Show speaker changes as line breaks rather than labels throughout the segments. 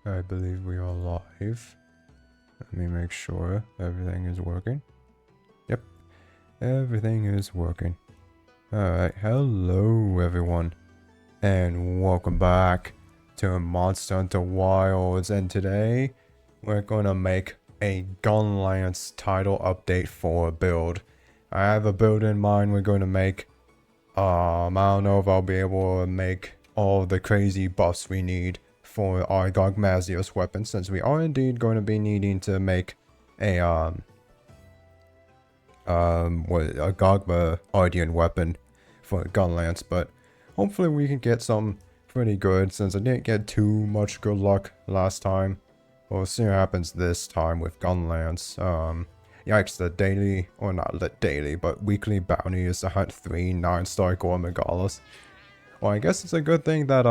I believe we are live. Let me make sure everything is working. Yep, everything is working. Alright, hello everyone. And welcome back to Monster Hunter Wilds. And today, we're gonna make a Gunlance title update for a build. I have a build in mind we're gonna make. I don't know if I'll be able to make all the crazy buffs we need for our Gogmazios weapon, since we are indeed going to be needing to make a a Gogma Ardian weapon for Gunlance, but hopefully we can get some pretty good, since I didn't get too much good luck last time. We'll see what happens this time with Gunlance. Yikes, the daily, or not the daily, but weekly bounty is to hunt 3 9-star Gormegalas. Well, I guess it's a good thing that,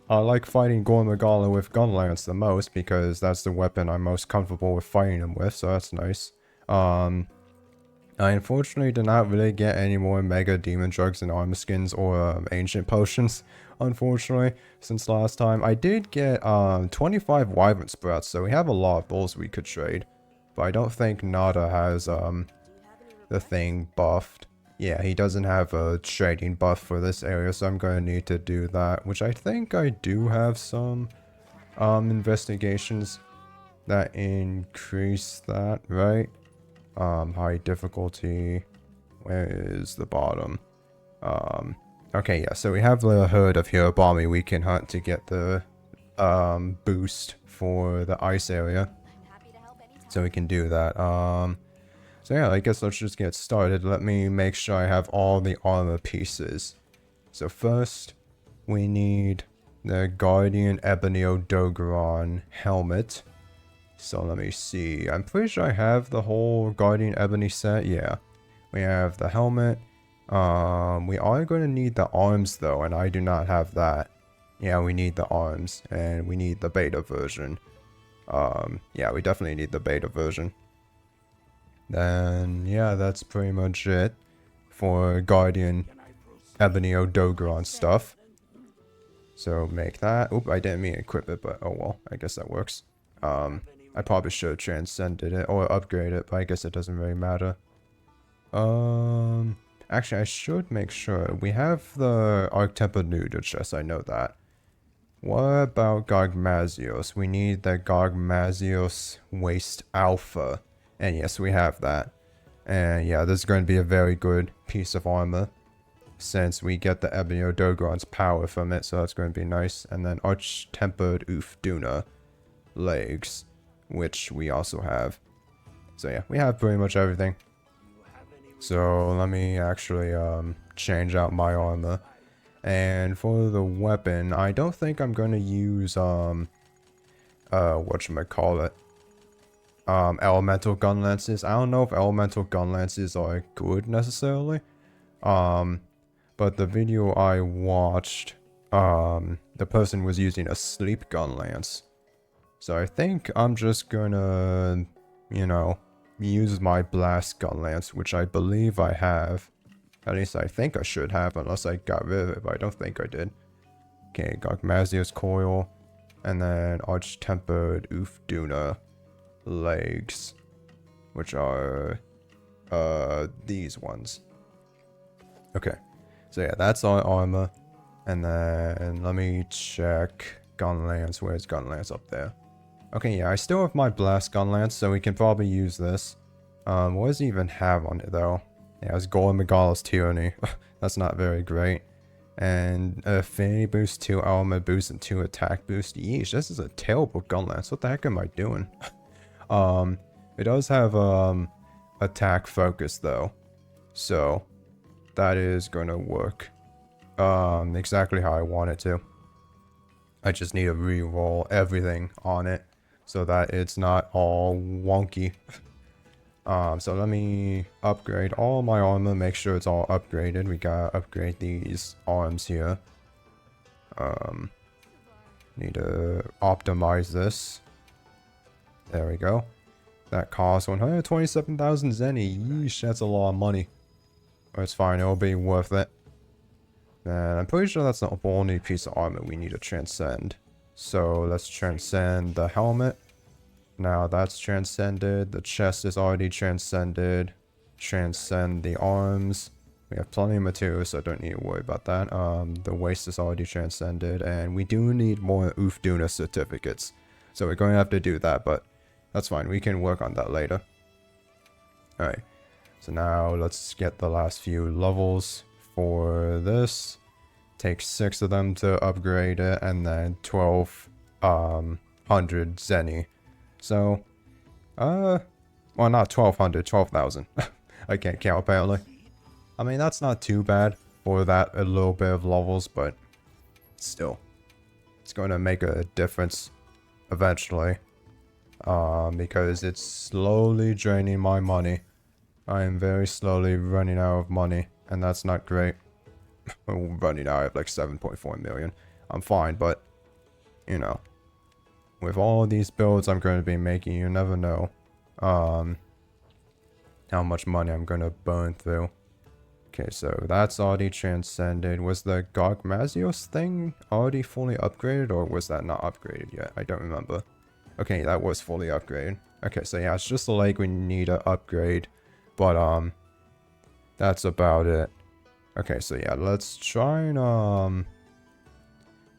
I like fighting Gormegala with Gunlance the most, because that's the weapon I'm most comfortable with fighting him with, so that's nice. I unfortunately did not really get any more Mega Demon Drugs and Armor Skins or, Ancient Potions, unfortunately, since last time. I did get, 25 Wyvern Sprouts, so we have a lot of those we could trade. But I don't think Nada has, the thing buffed. Yeah, he doesn't have a trading buff for this area, so I'm going to need to do that. Which I think I do have some, investigations that increase that, right? High difficulty. Where is the bottom? Okay, yeah, so we have the herd of Hirobami we can hunt to get the, boost for the ice area. So we can do that. So yeah, I guess let's just get started. Let me make sure I have all the armor pieces. So first, we need the Guardian Ebonio Dogoran helmet. So let me see. I'm pretty sure I have the whole Guardian Ebony set. Yeah. We have the helmet. We are going to need the arms though, and I do not have that. Yeah, we need the arms, and we need the beta version. Yeah, we definitely need the beta version. Then, yeah, that's pretty much it for Guardian Ebonio Dogoran stuff. So make that. Oop, I didn't mean to equip it, but oh well, I guess that works. I probably should have transcended it or upgraded it, but I guess it doesn't really matter. Actually, I should make sure. We have the Arctempa Nuda chest, I know that. What about Gogmazios? We need the Gogmazios Waste Alpha. And yes, we have that. And yeah, this is going to be a very good piece of armor, since we get the Ebonio Dogoran's power from it, so that's going to be nice. And then Arch-Tempered Ufduna legs, which we also have. So yeah, we have pretty much everything. So let me actually change out my armor. And for the weapon, I don't think I'm going to use whatchamacallit, elemental gun lances. I don't know if elemental gun lances are good necessarily. But the video I watched, the person was using a sleep gun lance. So I think I'm just gonna, you know, use my blast gun lance, which I believe I have. At least I think I should have, unless I got rid of it, but I don't think I did. Okay, Gogmazios coil, and then Arch-Tempered Ufduna legs, which are these ones. Okay, so yeah, that's our armor. And then let me check Gunlance. Where's Gunlance? Up there. Okay, yeah, I still have my blast Gunlance, so we can probably use this. What does it even have on it though? Yeah, it's Gormegala's Tyranny. That's not very great. And affinity boost, 2 element boost, and 2 attack boost. Yeesh, this is a terrible Gunlance. What the heck am I doing? It does have attack focus though, so that is gonna work exactly how I want it to. I just need to re-roll everything on it so that it's not all wonky. So let me upgrade all my armor, make sure it's all upgraded. We gotta upgrade these arms here. Need to optimize this. There we go. That costs 127,000 Zenny. Yeesh, that's a lot of money. But it's fine, it'll be worth it. And I'm pretty sure that's not the only piece of armor we need to transcend. So let's transcend the helmet. Now that's transcended. The chest is already transcended. Transcend the arms. We have plenty of materials, so I don't need to worry about that. The waist is already transcended, and we do need more Ufduna certificates. So we're going to have to do that, but that's fine. We can work on that later. Alright, so now let's get the last few levels for this. Take 6 of them to upgrade it, and then 1200 Zenny. So, well, not 1200, 12,000. I can't count apparently. I mean, that's not too bad for that a little bit of levels, but still, it's going to make a difference eventually. Because it's slowly draining my money. I am very slowly running out of money, and that's not great. I'm running out of like 7.4 million. I'm fine, but, you know, with all these builds I'm going to be making, you never know how much money I'm going to burn through. Okay, so that's already transcended. Was the Gogmazios thing already fully upgraded, or was that not upgraded yet? I don't remember. Okay, that was fully upgraded. Okay, so yeah, it's just the leg we need to upgrade. But, that's about it. Okay, so yeah, let's try and,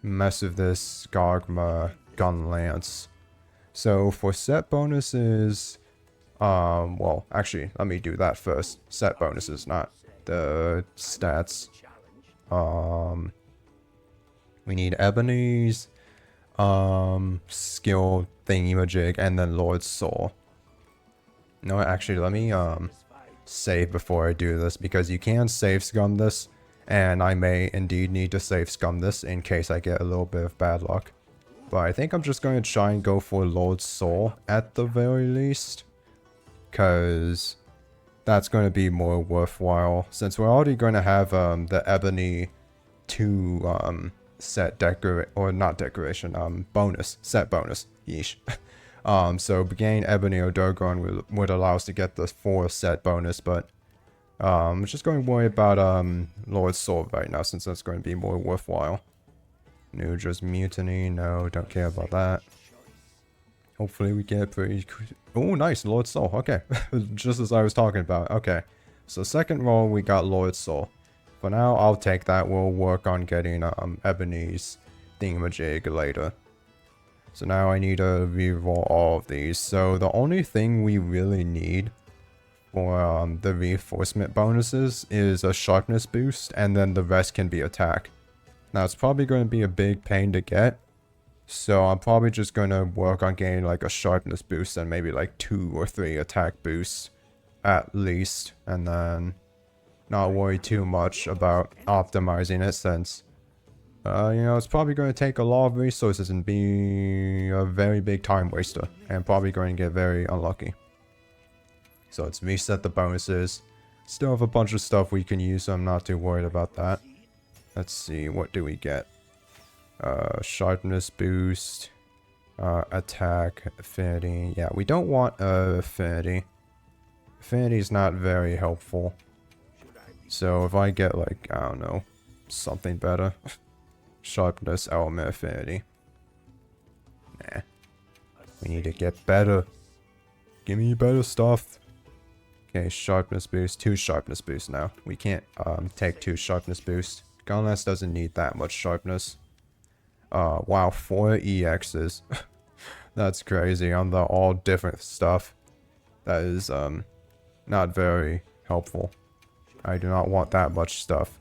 mess with this Gogma gun lance. So for set bonuses, well, actually, let me do that first. Set bonuses, not the stats. We need Ebony's, skill thingamajig, and then Lord's Soul. No, actually, let me, save before I do this, because you can save scum this, and I may indeed need to save scum this in case I get a little bit of bad luck. But I think I'm just going to try and go for Lord's Soul at the very least, because that's going to be more worthwhile, since we're already going to have the Ebony 2 set bonus, set bonus, yeesh. So gaining Ebony Odogon would allow us to get the 4 set bonus, but I'm just going to worry about Lord's Soul right now, since that's going to be more worthwhile. Nudra's Mutiny, no, don't care about that. Hopefully we get pretty... Oh, nice, Lord's Soul, okay. Just as I was talking about, okay. So second roll, we got Lord's Soul. For now, I'll take that. We'll work on getting Ebony's thingamajig later. So now I need to reroll all of these. So the only thing we really need for the reinforcement bonuses is a sharpness boost, and then the rest can be attack. Now it's probably going to be a big pain to get, so I'm probably just going to work on getting like a sharpness boost and maybe like 2 or 3 attack boosts at least, and then not worry too much about optimizing it, since you know, it's probably going to take a lot of resources and be a very big time waster, and probably going to get very unlucky. So let's reset the bonuses. Still have a bunch of stuff we can use, so I'm not too worried about that. Let's see, what do we get? Sharpness boost, attack, affinity. Yeah, we don't want affinity. Affinity is not very helpful. So if I get like, I don't know, something better. Sharpness, element, affinity. Nah. We need to get better. Give me better stuff. Okay, sharpness boost. 2 sharpness boosts now. We can't take 2 sharpness boosts. Gunlance doesn't need that much sharpness. Wow, 4 EXs. That's crazy on the all different stuff. That is not very helpful. I do not want that much stuff.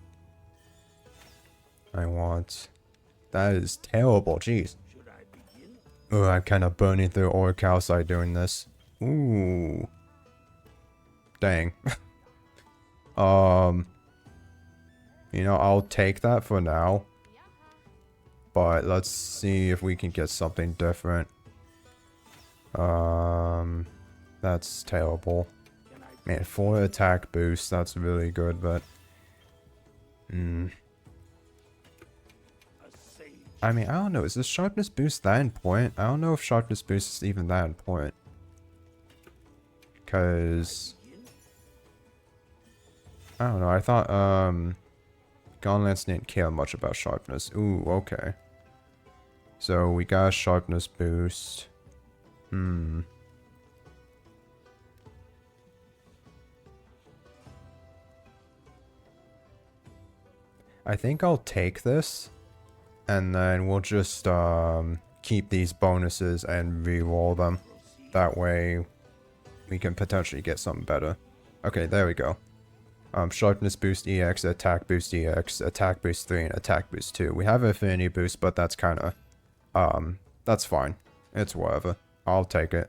I want... That is terrible, jeez. Oh, I'm kind of burning through Orichalcite doing this. Ooh. Dang. You know, I'll take that for now. But let's see if we can get something different. That's terrible. Man, 4 attack boost, that's really good, but... I mean, I don't know. Is this sharpness boost that important? I don't know if sharpness boost is even that important. Because... I don't know. I thought, Gunlance didn't care much about sharpness. Ooh, okay. So we got a sharpness boost. I think I'll take this, and then we'll just keep these bonuses and re-roll them. That way we can potentially get something better. Okay, there we go. Sharpness boost EX, attack boost EX, attack boost 3, and attack boost 2. We have affinity boost, but that's kind of, that's fine. It's whatever. I'll take it.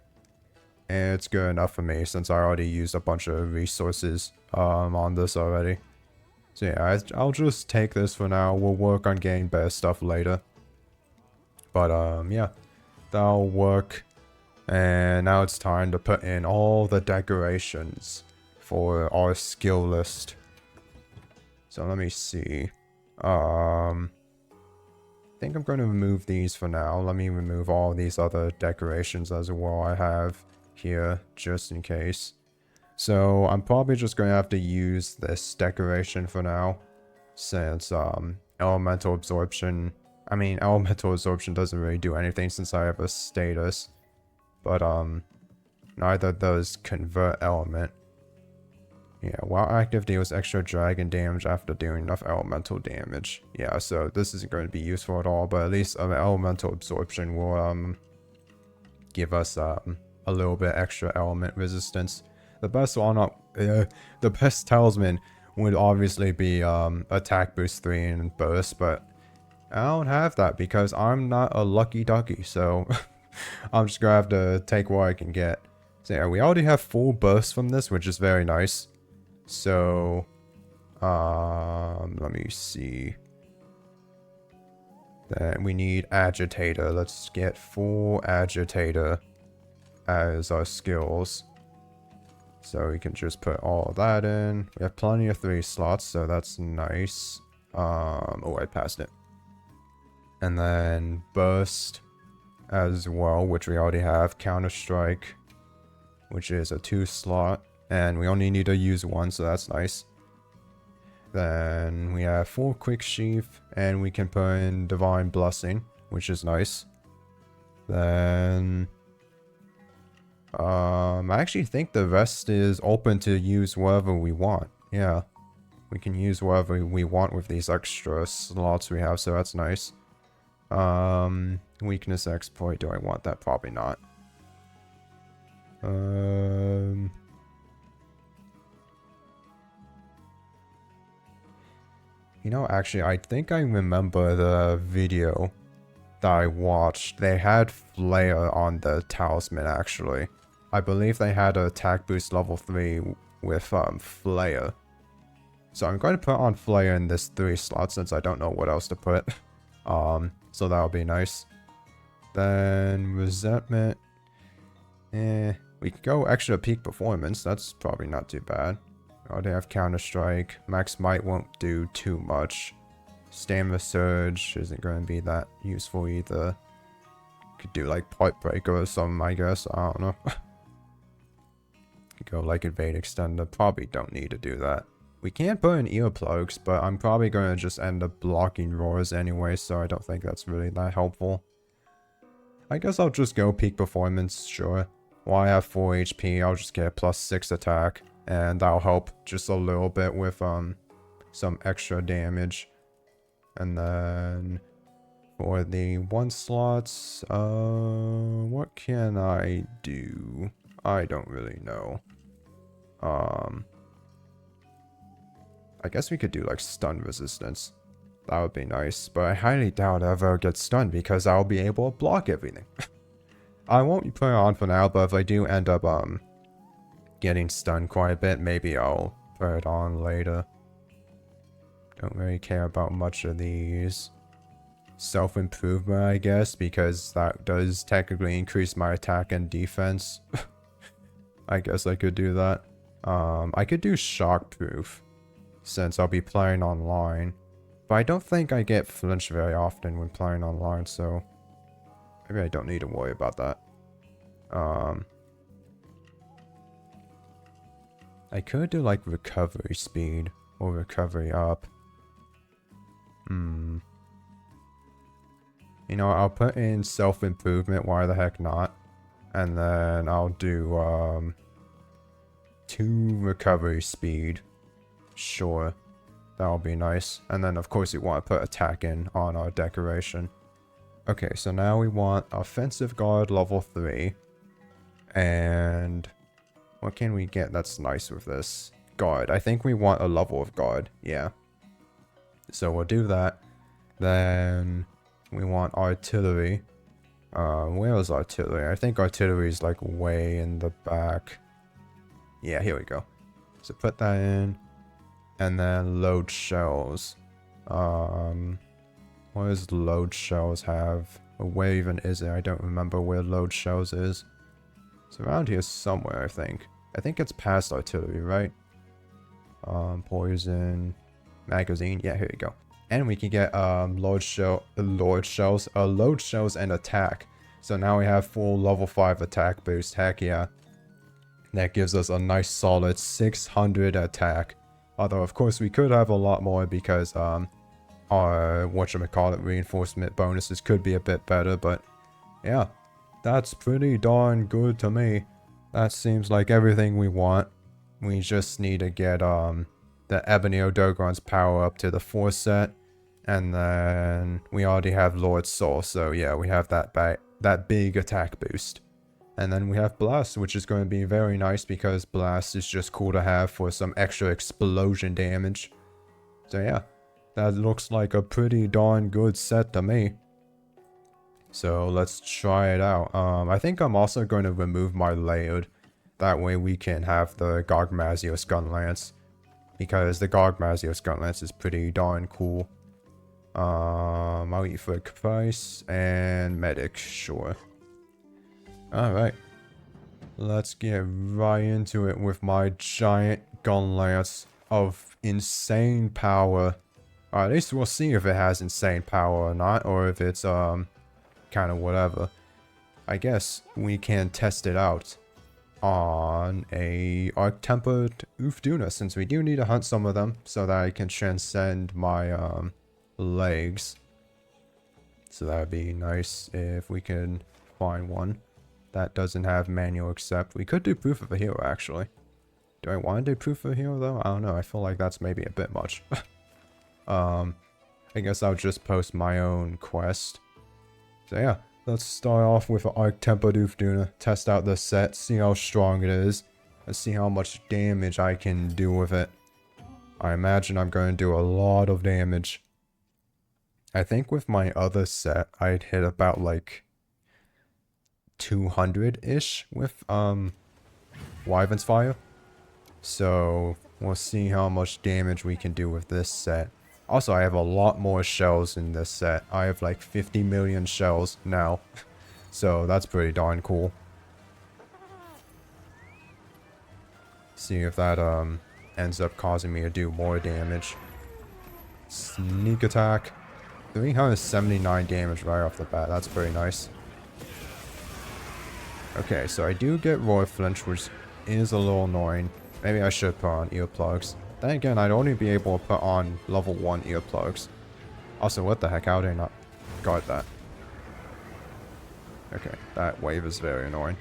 And it's good enough for me since I already used a bunch of resources, on this already. So yeah, I'll just take this for now. We'll work on getting better stuff later. But, yeah. That'll work. And now it's time to put in all the decorations for our skill list. So let me see. I think I'm going to remove these for now. Let me remove all these other decorations as well I have here, just in case. So I'm probably just going to have to use this decoration for now, since elemental absorption doesn't really do anything since I have a status, but neither does convert element. Yeah, while active deals extra dragon damage after doing enough elemental damage. Yeah, so this isn't going to be useful at all, but at least elemental absorption will give us a little bit extra element resistance. The best one the best talisman would obviously be attack boost 3 and burst, but I don't have that because I'm not a lucky ducky, so I'm just gonna have to take what I can get. So yeah, we already have full burst from this, which is very nice. So let me see. Then we need agitator. Let's get full agitator as our skills. So we can just put all of that in. We have plenty of 3 slots, so that's nice. Oh, I passed it. And then burst as well, which we already have. Counter strike, which is a 2 slot, and we only need to use 1, so that's nice. Then we have full quick sheath, and we can put in divine blessing, which is nice. Then I actually think the rest is open to use whatever we want. Yeah, we can use whatever we want with these extra slots we have, so that's nice. Weakness exploit, do I want that? Probably not. You know, actually, I think I remember the video that I watched. They had Flare on the talisman, actually. I believe they had an attack boost level 3 with Flare. So I'm going to put on Flare in this 3 slot since I don't know what else to put. So that'll be nice. Then resentment. We could go extra peak performance. That's probably not too bad. Oh, they have counter strike. Max might won't do too much. Stamina surge isn't going to be that useful either. Could do like pipe breaker or something, I guess. I don't know. Could go like evade extender. Probably don't need to do that. We can put in earplugs, but I'm probably going to just end up blocking roars anyway, so I don't think that's really that helpful. I guess I'll just go peak performance, sure. While I have 4 HP, I'll just get a +6 attack, and that'll help just a little bit with some extra damage. And then for the 1 slots, what can I do? I don't really know. I guess we could do like stun resistance. That would be nice, but I highly doubt I'll ever get stunned because I'll be able to block everything. I won't put it on for now, but if I do end up getting stunned quite a bit, maybe I'll put it on later. Don't really care about much of these. Self-improvement, I guess, because that does technically increase my attack and defense. I guess I could do that. I could do shockproof, since I'll be playing online. But I don't think I get flinched very often when playing online, so maybe I don't need to worry about that. I could do like recovery speed or recovery up. You know, I'll put in self-improvement, why the heck not? And then I'll do, 2 recovery speed. Sure. That'll be nice. And then, of course, we want to put attack in on our decoration. Okay, so now we want offensive guard level 3. And what can we get that's nice with this? Guard. I think we want a level of guard. Yeah. So we'll do that. Then we want artillery. Where is artillery? I think artillery is like way in the back. Yeah, here we go. So put that in. And then load shells. What does load shells have? Or where even is it? I don't remember where load shells is. It's around here somewhere, I think. I think it's past artillery, right? Poison. Magazine. Yeah, here you go. And we can get load shells and attack. So now we have full level 5 attack boost. Heck yeah. That gives us a nice solid 600 attack. Although, of course, we could have a lot more because our whatchamacallit reinforcement bonuses could be a bit better. But yeah, that's pretty darn good to me. That seems like everything we want. We just need to get the Ebony Odogoron's power up to the 4 set. And then we already have Lord Soul. So yeah, we have that big attack boost. And then we have Blast, which is going to be very nice because Blast is just cool to have for some extra explosion damage. So yeah, that looks like a pretty darn good set to me. So let's try it out. I think I'm also going to remove my Laird. That way we can have the Gogmazios Gunlance. Because the Gogmazios Gunlance is pretty darn cool. I'll eat for price and medic, sure. Alright, let's get right into it with my giant gun lance of insane power. At least we'll see if it has insane power or not, or if it's kind of whatever. I guess we can test it out on a Arc-Tempered Ufduna, since we do need to hunt some of them so that I can transcend my legs. So that would be nice if we can find one that doesn't have manual accept. We could do proof of a hero, actually. Do I want to do proof of a hero, though? I don't know. I feel like that's maybe a bit much. I guess I'll just post my own quest. So yeah, let's start off with Arc-Tempered Ufduna. Test out the set, see how strong it is, and see how much damage I can do with it. I imagine I'm going to do a lot of damage. I think with my other set, I'd hit about like 200-ish with Wyvern's Fire. So we'll see how much damage we can do with this set. Also, I have a lot more shells in this set. I have like 50 million shells now. So that's pretty darn cool. See if that ends up causing me to do more damage. Sneak attack. 379 damage right off the bat. That's pretty nice. Okay, so I do get Roar Flinch, which is a little annoying. Maybe I should put on earplugs. Then again, I'd only be able to put on level 1 earplugs. Also, what the heck, how did I not guard that? Okay, that wave is very annoying.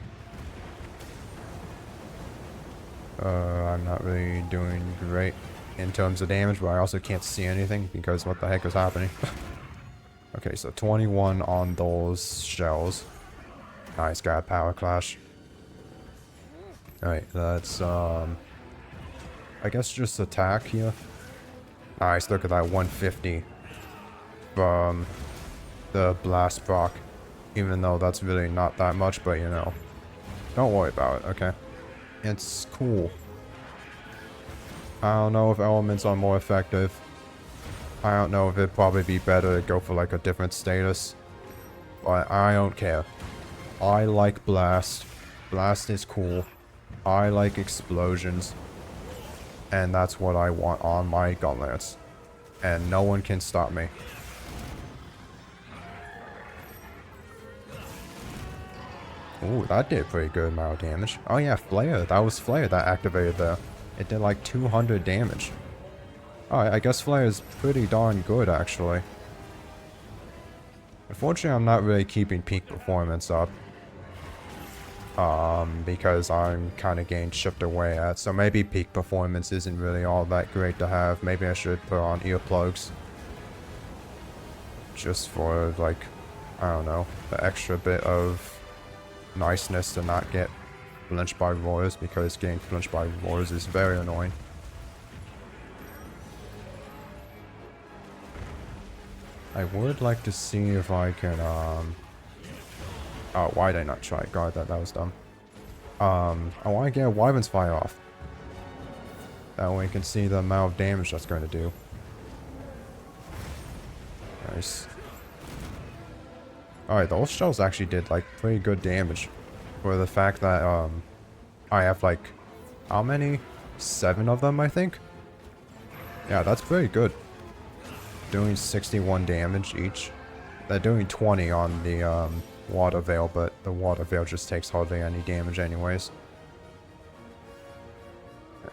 I'm not really doing great in terms of damage, but I also can't see anything because what the heck is happening? Okay, so 21 on those shells. Nice, got a power clash. Alright, let's, I guess just attack here. Nice, look at that 150 from the blast proc. Even though that's really not that much, but you know. Don't worry about it, okay? It's cool. I don't know if elements are more effective. I don't know if it'd probably be better to go for like a different status. But I don't care. I like Blast. Blast is cool. I like explosions. And that's what I want on my Gunlance. And no one can stop me. Ooh, that did pretty good amount of damage. Oh yeah, Flare. That was Flare that activated there. It did like 200 damage. Alright, I guess Flare is pretty darn good, actually. Unfortunately, I'm not really keeping peak performance up. Because I'm kind of getting chipped away at. So maybe peak performance isn't really all that great to have. Maybe I should put on earplugs. Just for, like, I don't know, the extra bit of niceness to not get flinched by roars, because getting flinched by roars is very annoying. I would like to see if I can, oh, why did I not try? God, that was dumb. I want to get a Wyvern's Fire off. That way you can see the amount of damage that's going to do. Nice. Alright, those shells actually did, like, pretty good damage. For the fact that, I have, like, how many? 7 of them, I think? Yeah, that's very good. Doing 61 damage each. They're doing 20 on the, water veil, but the water veil just takes hardly any damage anyways.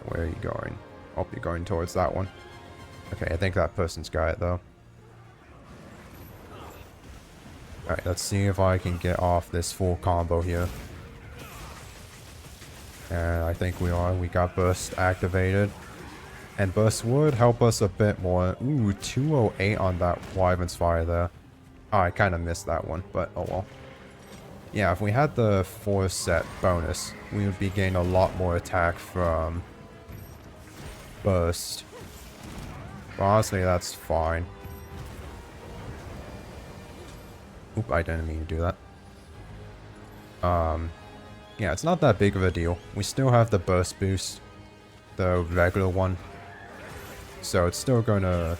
Where are you going? Oh, you're going towards that one. Okay, I think that person's got it though. Alright, let's see if I can get off this full combo here. And I think we are. We got burst activated. And burst would help us a bit more. Ooh, 208 on that Wyvern's Fire there. Oh, I kind of missed that one, but oh well. Yeah, if we had the 4-set bonus, we would be getting a lot more attack from burst. But honestly, that's fine. Oop, I didn't mean to do that. Yeah, it's not that big of a deal. We still have the burst boost, the regular one. So it's still gonna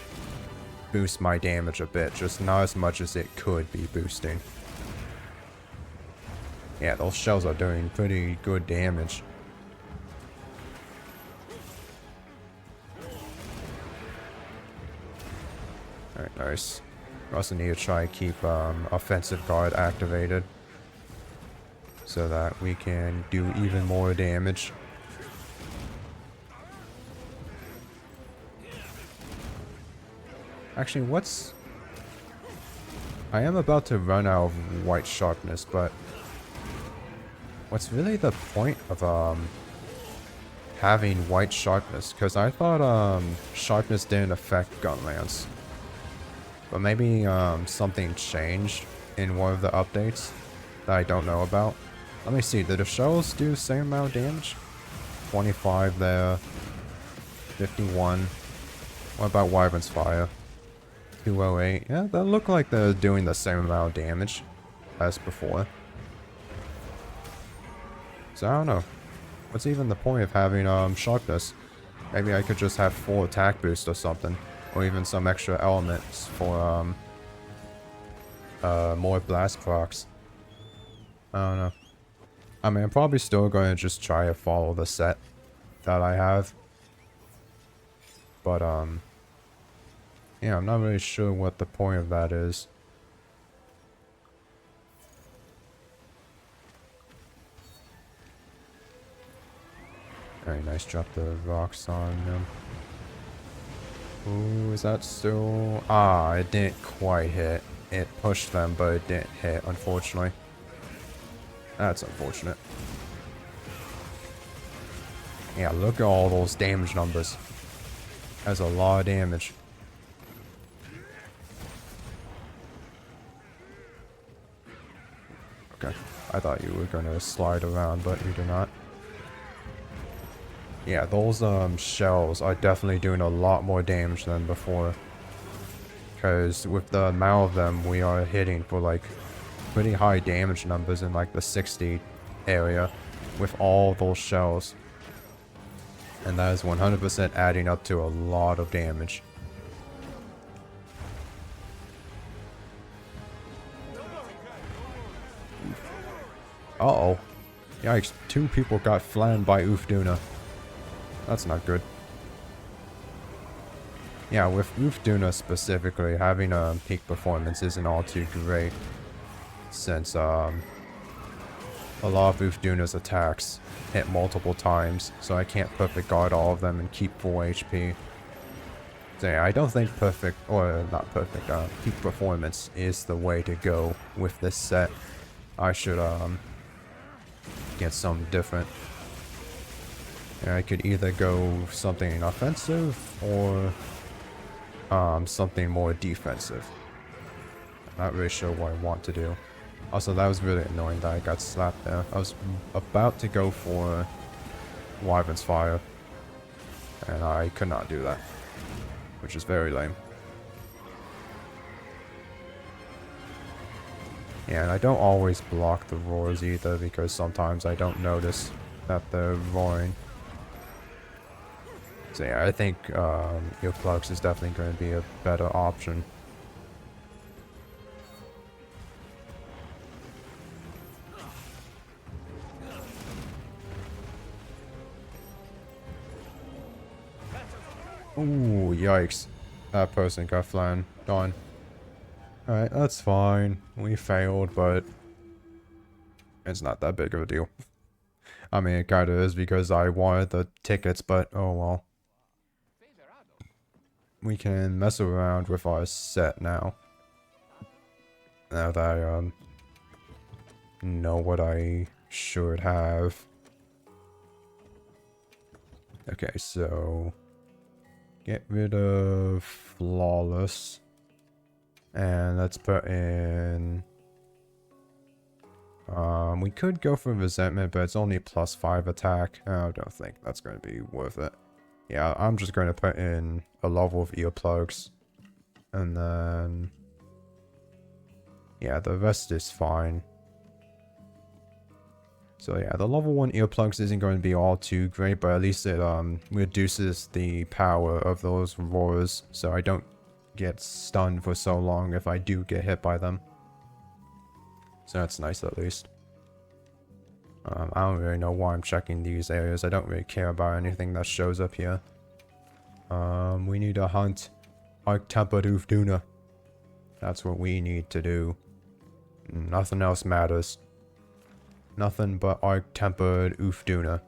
boost my damage a bit, just not as much as it could be boosting. Yeah, those shells are doing pretty good damage. Alright, nice. We also need to try and keep offensive guard activated, so that we can do even more damage. Actually, what's... I am about to run out of white sharpness, but... what's really the point of having white sharpness? Because I thought sharpness didn't affect Gunlance. But maybe something changed in one of the updates that I don't know about. Let me see, did the shells do the same amount of damage? 25 there. 51. What about Wyvern's Fire? 208. Yeah, that looked like they're doing the same amount of damage as before. So I don't know. What's even the point of having sharpness? Maybe I could just have full attack boost or something. Or even some extra elements for more blast procs. I don't know. I mean, I'm probably still going to just try to follow the set that I have. But yeah, I'm not really sure what the point of that is. Very nice, drop the rocks on them. Ooh, is that still... ah, it didn't quite hit. It pushed them, but it didn't hit, unfortunately. That's unfortunate. Yeah, look at all those damage numbers. That's a lot of damage. Okay, I thought you were gonna slide around, but you do not. Yeah, those shells are definitely doing a lot more damage than before. Because with the amount of them we are hitting for like pretty high damage numbers in like the 60 area with all those shells. And that is 100% adding up to a lot of damage. Uh-oh. Yikes, 2 people got flattened by Ulfduna. That's not good. Yeah, with Ulfduna specifically, having a peak performance isn't all too great. Since, a lot of Ulfduna's attacks hit multiple times, so I can't perfect guard all of them and keep full HP. So yeah, I don't think perfect, or not perfect, peak performance is the way to go with this set. I should, get something different. And I could either go something offensive or, something more defensive. I'm not really sure what I want to do. Also, that was really annoying that I got slapped there. I was about to go for Wyvern's Fire, and I could not do that, which is very lame. Yeah, and I don't always block the roars either, because sometimes I don't notice that they're roaring. So yeah, I think Earplugs is definitely going to be a better option. Ooh, yikes. That person got flattened. Darn. Alright, that's fine. We failed, but it's not that big of a deal. I mean, it kinda is because I wanted the tickets, but oh well. We can mess around with our set now. Now that I, know what I should have. Okay, so get rid of Flawless. And let's put in... we could go for Resentment, but it's only +5 attack. I don't think that's going to be worth it. Yeah, I'm just going to put in a level of Earplugs. And then... yeah, the rest is fine. So yeah, the level 1 Earplugs isn't going to be all too great, but at least it reduces the power of those roars, so I don't get stunned for so long if I do get hit by them. So that's nice at least. I don't really know why I'm checking these areas. I don't really care about anything that shows up here. We need to hunt Arch-Tempered Ulfduna. That's what we need to do. Nothing else matters. Nothing but Arch-Tempered Ulfduna.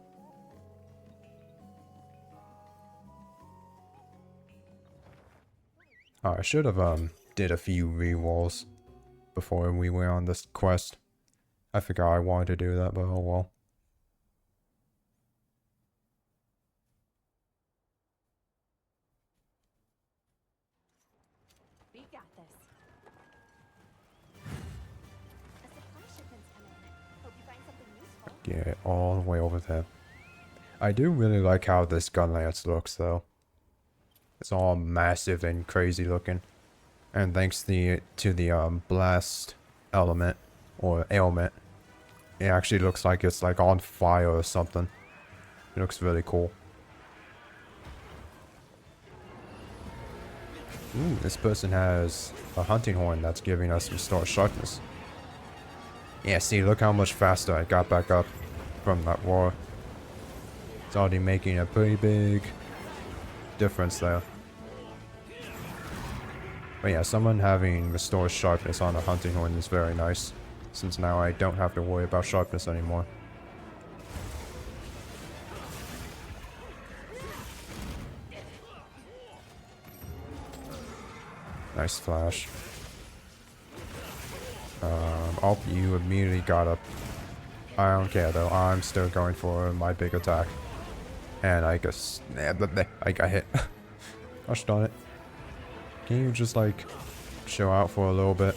Oh, I should have did a few rerolls before we went on this quest. I forgot I wanted to do that, but oh well.
We got this. A supply shipment's come in. Hope you find something useful.
Get all the way over there. I do really like how this gun lance looks, though. It's all massive and crazy looking. And thanks to the blast element, or ailment, it actually looks like it's like on fire or something. It looks really cool. Ooh, this person has a hunting horn that's giving us restored sharpness. Yeah, see, look how much faster I got back up from that roar. It's already making a pretty big difference there. But yeah, someone having restored sharpness on a hunting horn is very nice, since now I don't have to worry about sharpness anymore. Nice flash. Oh, you immediately got up. I don't care though, I'm still going for my big attack. And I guess... I got hit. Gosh darn it. Can you just like chill out for a little bit?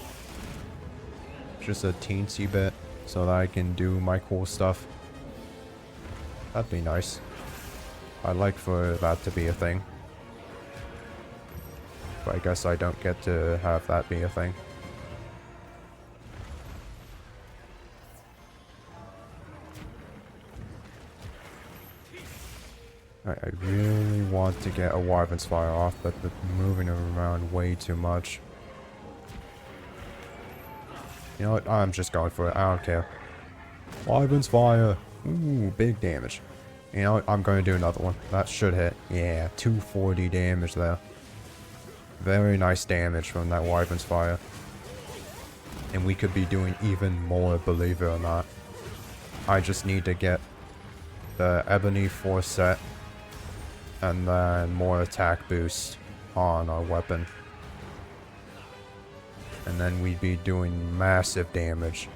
Just a teensy bit so that I can do my cool stuff. That'd be nice. I'd like for that to be a thing. But I guess I don't get to have that be a thing. I really want to get a Wyvern's Fire off, but they're moving around way too much. You know what? I'm just going for it. I don't care. Wyvern's Fire! Ooh, big damage. You know what? I'm going to do another one. That should hit. Yeah, 240 damage there. Very nice damage from that Wyvern's Fire. And we could be doing even more, believe it or not. I just need to get the Ebony 4 set. And then more attack boost on our weapon. And then we'd be doing massive damage.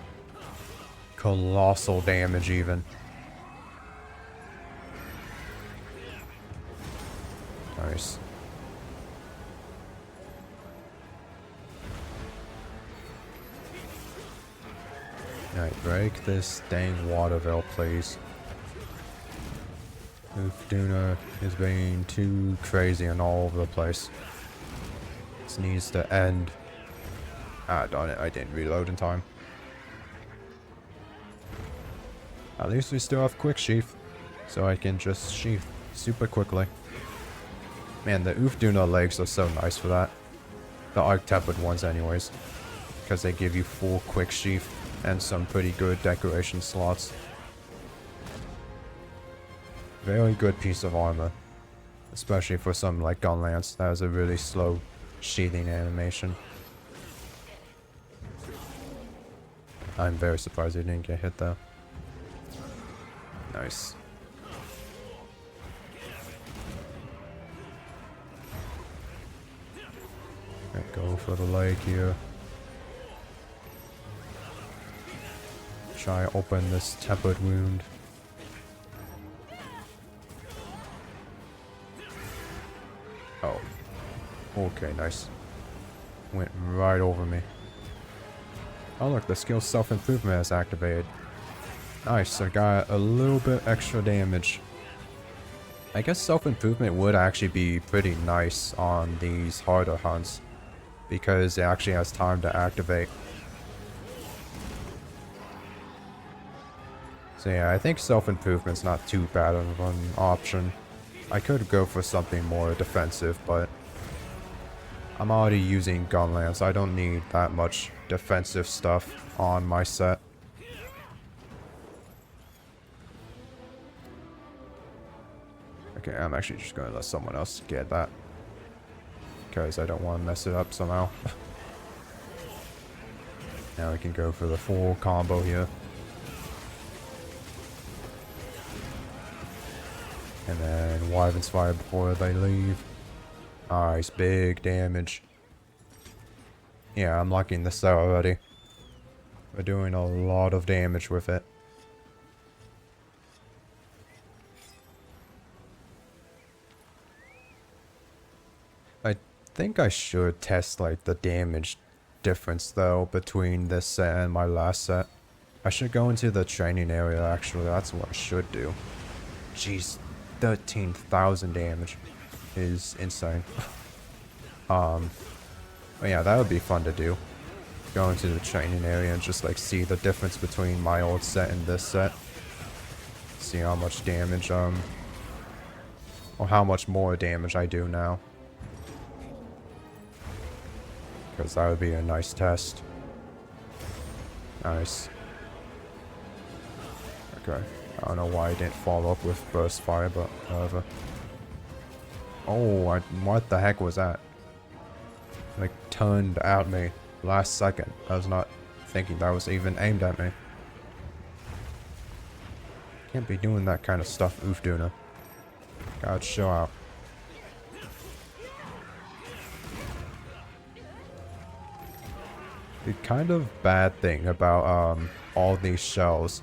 Colossal damage even. Nice. Alright, break this dang water veil, please. Ufduna is being too crazy and all over the place. This needs to end. Ah, darn it, I didn't reload in time. At least we still have quick sheath, so I can just sheath super quickly. Man, the Ufduna legs are so nice for that. The Arctepid ones anyways. Because they give you full quick sheath and some pretty good decoration slots. Very good piece of armor. Especially for something like Gunlance that has a really slow sheathing animation. I'm very surprised he didn't get hit though. Nice. Go for the leg here. Try open this tempered wound. Oh. Okay, nice. Went right over me. Oh look, the skill self-improvement is activated. Nice, I got a little bit extra damage. I guess self-improvement would actually be pretty nice on these harder hunts. Because it actually has time to activate. So yeah, I think self-improvement's not too bad of an option. I could go for something more defensive, but I'm already using Gunlance. I don't need that much defensive stuff on my set. Okay, I'm actually just going to let someone else get that. Because I don't want to mess it up somehow. Now we can go for the full combo here. And then Wyvern's Fire before they leave. Nice, big damage. Yeah, I'm liking this out already. We're doing a lot of damage with it. I think I should test like the damage difference though between this set and my last set. I should go into the training area actually, that's what I should do. Jeez, 13,000 damage is insane. But yeah, that would be fun to do. Go into the training area and just like see the difference between my old set and this set. See how much damage, or how much more damage I do now. Because that would be a nice test. Nice. Okay. I don't know why I didn't follow up with burst fire, but whatever. Oh, what the heck was that? Like, turned at me last second. I was not thinking that was even aimed at me. Can't be doing that kind of stuff, Ufduna. Gotta chill out. The kind of bad thing about all these shells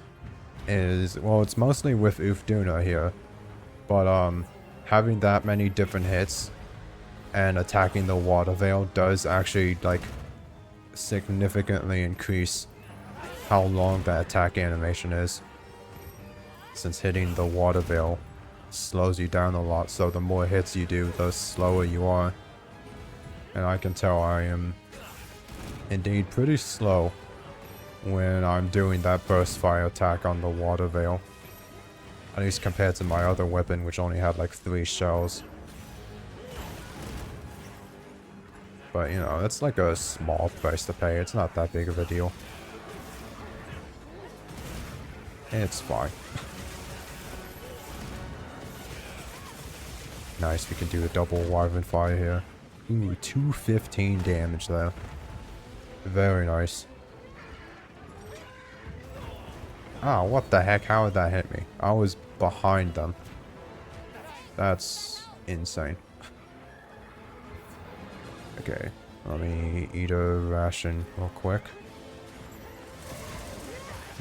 is, well, it's mostly with Ufduna here, but having that many different hits and attacking the water veil does actually like significantly increase how long the attack animation is, since hitting the water veil slows you down a lot, so the more hits you do, the slower you are. And I can tell I am indeed pretty slow when I'm doing that burst fire attack on the water veil. At least compared to my other weapon, which only had like 3 shells. But you know, it's like a small price to pay. It's not that big of a deal. It's fine. Nice, we can do a double Wyvern Fire here. Ooh, 215 damage though. Very nice. Ah, what the heck? How did that hit me? I was behind them. That's insane. Okay, let me eat a ration real quick.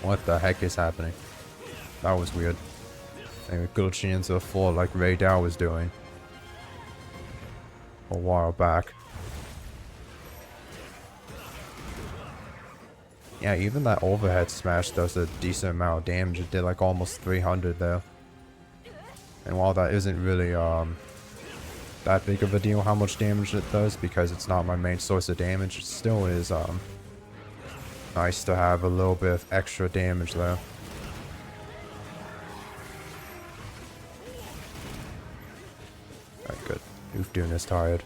What the heck is happening? That was weird. They were glitching into the floor like Ray Dow was doing a while back. Yeah, even that overhead smash does a decent amount of damage. It did like almost 300 there. And while that isn't really that big of a deal how much damage it does, because it's not my main source of damage, it still is nice to have a little bit of extra damage there. Alright, good. Oofdoon is tired.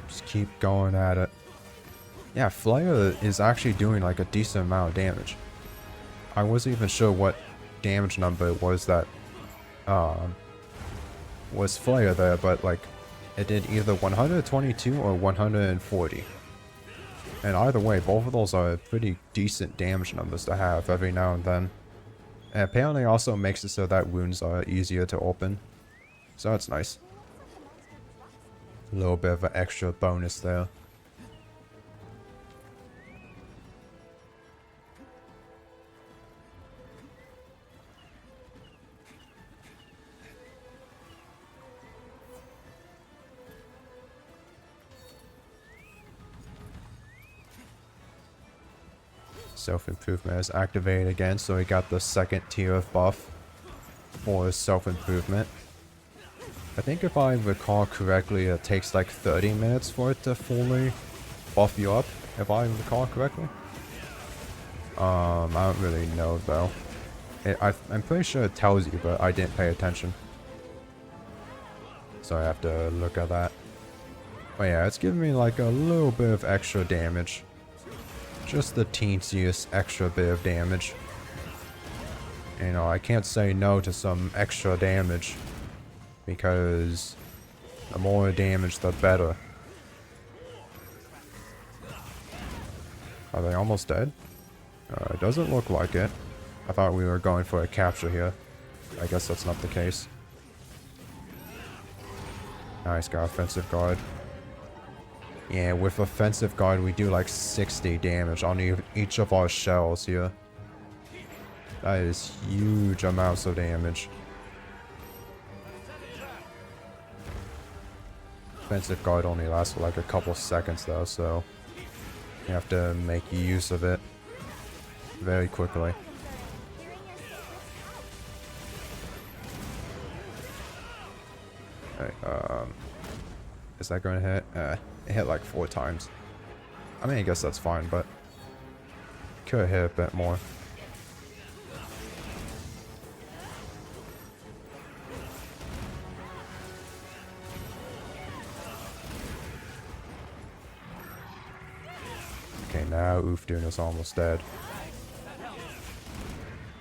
Just keep going at it. Yeah, Flare is actually doing like a decent amount of damage. I wasn't even sure what damage number it was that was Flare there, but like it did either 122 or 140. And either way, both of those are pretty decent damage numbers to have every now and then. And apparently also makes it so that wounds are easier to open. So that's nice. A little bit of an extra bonus there. Self-improvement is activated again, so we got the second tier of buff for self-improvement. I think if I recall correctly, it takes like 30 minutes for it to fully buff you up, if I recall correctly. I don't really know though. I'm pretty sure it tells you, but I didn't pay attention. So I have to look at that. But yeah, it's giving me like a little bit of extra damage. Just the teensiest extra bit of damage. You know, I can't say no to some extra damage, because the more damage, the better. Are they almost dead? It doesn't look like it. I thought we were going for a capture here. I guess that's not the case. Nice, got offensive guard. Yeah, with offensive guard, we do like 60 damage on each of our shells here. That is huge amounts of damage. Offensive guard only lasts for like a couple seconds though, so you have to make use of it very quickly. Alright, is that going to hit? It hit like 4 times. I mean, I guess that's fine, but could hit a bit more. Okay, now Oofdoon is almost dead.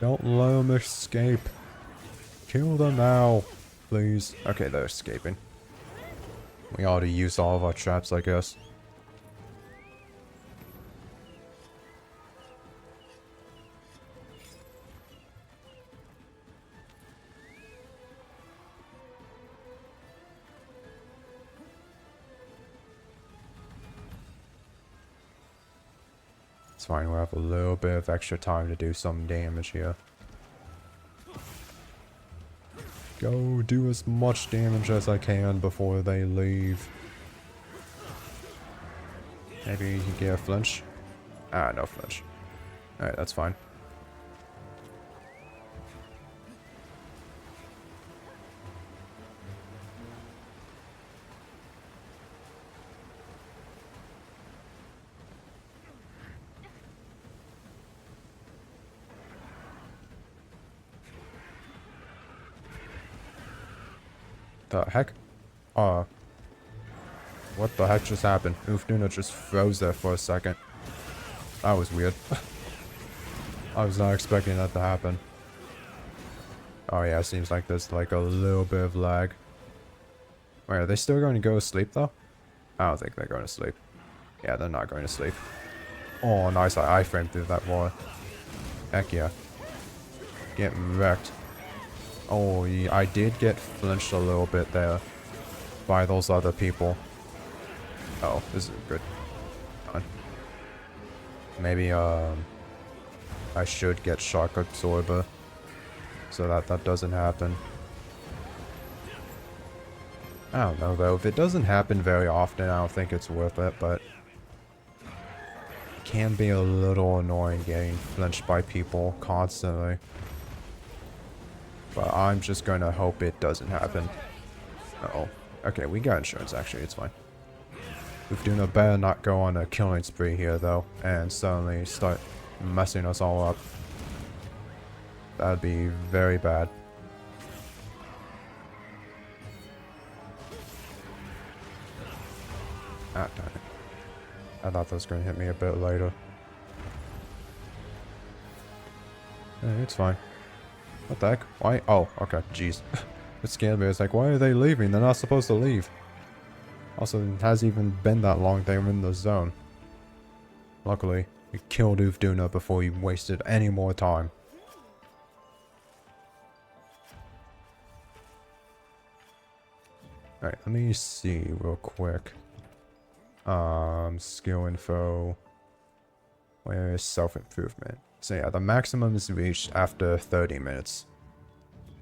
Don't let them escape. Kill them now, please. Okay, they're escaping. We ought to use all of our traps, I guess. It's fine, we'll have a little bit of extra time to do some damage here. Go do as much damage as I can before they leave. Maybe you can get a flinch. Ah, no flinch. Alright, that's fine. The heck? What the heck just happened? Oofdoon just froze there for a second. That was weird. I was not expecting that to happen. Oh yeah, it seems like there's like a little bit of lag. Wait, are they still going to go to sleep though? I don't think they're going to sleep. Yeah, they're not going to sleep. Oh, nice. I framed through that wall. Heck yeah. Get wrecked. Oh, yeah, I did get flinched a little bit there by those other people. Oh, this is good. Fine. Maybe, I should get Shock Absorber so that that doesn't happen. I don't know though, if it doesn't happen very often, I don't think it's worth it, but it can be a little annoying getting flinched by people constantly. But I'm just gonna hope it doesn't happen. Uh-oh. Okay, we got insurance actually, it's fine. Ufduna better not go on a killing spree here though, and suddenly start messing us all up. That'd be very bad. Ah, darn it. I thought that was going to hit me a bit later. It's fine. What the heck? Why? Oh, okay. Jeez. It scared me. It's like, why are they leaving? They're not supposed to leave. Also, it hasn't even been that long they were in the zone. Luckily, we killed Ufduna before he wasted any more time. Alright, let me see real quick. Skill info. Where is self-improvement? So yeah, the maximum is reached after 30 minutes.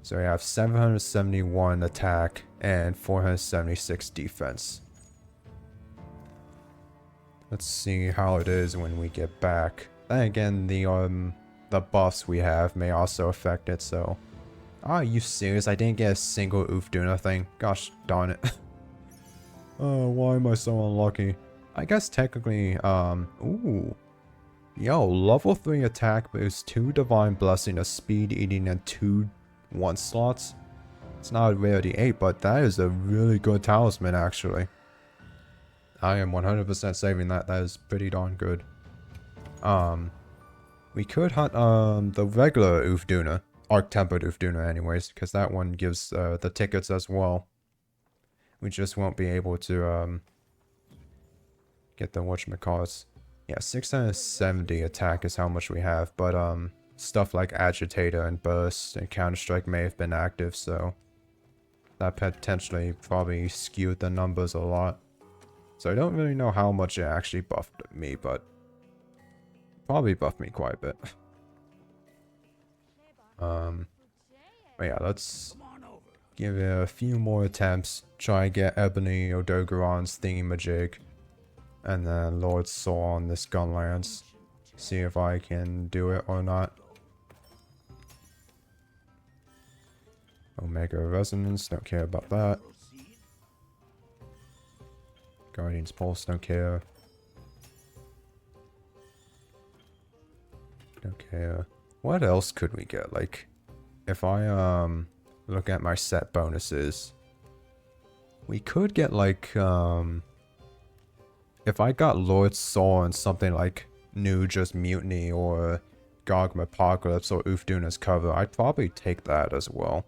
So we have 771 attack and 476 defense. Let's see how it is when we get back. Then again, the buffs we have may also affect it, so... Are you serious? I didn't get a single Ufduna thing? Gosh darn it. Oh, why am I so unlucky? I guess technically, ooh. Yo, level 3 attack boost, 2 Divine Blessing, a Speed Eating, and 2 1 slots. It's not a rarity 8, but that is a really good talisman, actually. I am 100% saving that. That is pretty darn good. We could hunt, the regular Ufduna. Arc-tempered Ufduna anyways, because that one gives, the tickets as well. We just won't be able to, get the whatchamacallits. Yeah, 670 attack is how much we have, but, stuff like Agitator and Burst and Counter-Strike may have been active, so that potentially probably skewed the numbers a lot. So I don't really know how much it actually buffed me, but probably buffed me quite a bit. But yeah, let's give it a few more attempts. Try and get Ebony Odogaron's thingamajig. And then Lord Soul on this Gunlance. See if I can do it or not. Omega Resonance, don't care about that. Guardian's Pulse, don't care. Don't care. What else could we get? Like, if I, look at my set bonuses, we could get, like, if I got Lord Soul and something like Nuja's Mutiny or Gargum Apocalypse or Ufduna's Cover, I'd probably take that as well.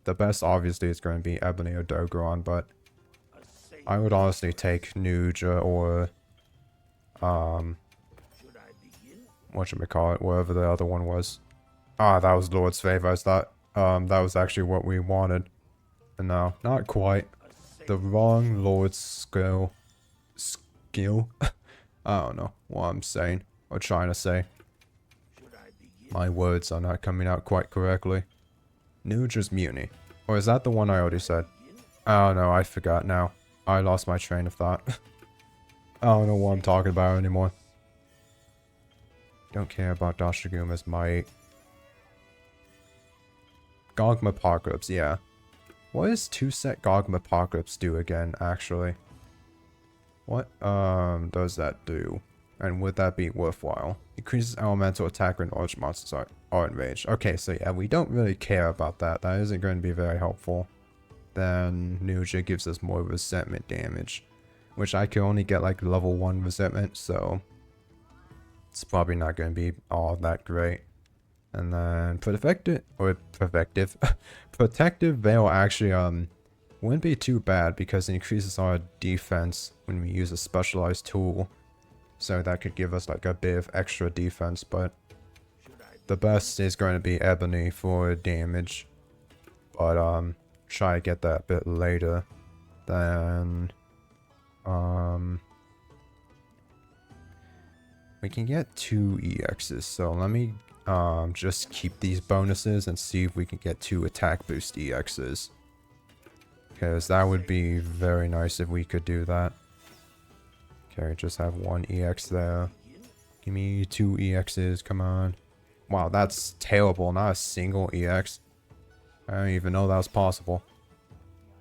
The best, obviously, is going to be Ebony Odogaron, but I would honestly take Nuja or, whatchamacallit, whatever the other one was. Ah, that was Lord's Favor. That was actually what we wanted. And no, not quite. The wrong Lord's skill. I don't know what I'm saying or trying to say. My words are not coming out quite correctly. Nuja's Mutiny. Or is that the one I already said? Oh no, I forgot now. I lost my train of thought. I don't know what I'm talking about anymore. Don't care about Dashaguma's might. Gargum Apocalypse, yeah. What does 2-set Gargum Apocalypse do again, actually? What, does that do? And would that be worthwhile? Increases elemental attack when large monsters are enraged. Okay, so yeah, we don't really care about that. That isn't going to be very helpful. Then Nuja gives us more resentment damage, which I can only get like level 1 resentment, so it's probably not going to be all that great. And then Protective Veil actually wouldn't be too bad because it increases our defense when we use a specialized tool. So that could give us like a bit of extra defense, but the best is going to be Ebony for damage. But try to get that a bit later. Then We can get 2 EXs, so let me just keep these bonuses and see if we can get 2 attack boost EXs. Because that would be very nice if we could do that. Okay, just have 1 EX there. Give me 2 EXs, come on. Wow, that's terrible, not a single EX. I didn't even know that was possible.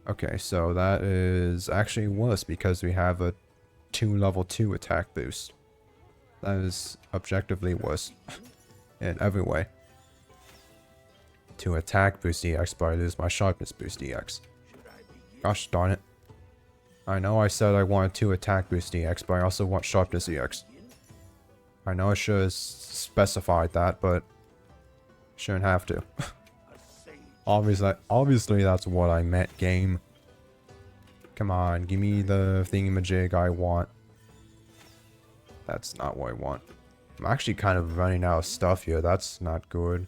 Okay, so that is actually worse because we have a 2 level 2 attack boost. That is objectively worse in every way. To attack boost EX, but I lose my sharpness boost EX. Gosh darn it. I know I said I wanted 2 attack boost EX, but I also want sharpness EX. I know I should have specified that, but shouldn't have to. Obviously that's what I meant, game. Come on, give me the thingamajig I want. That's not what I want. I'm actually kind of running out of stuff here. That's not good.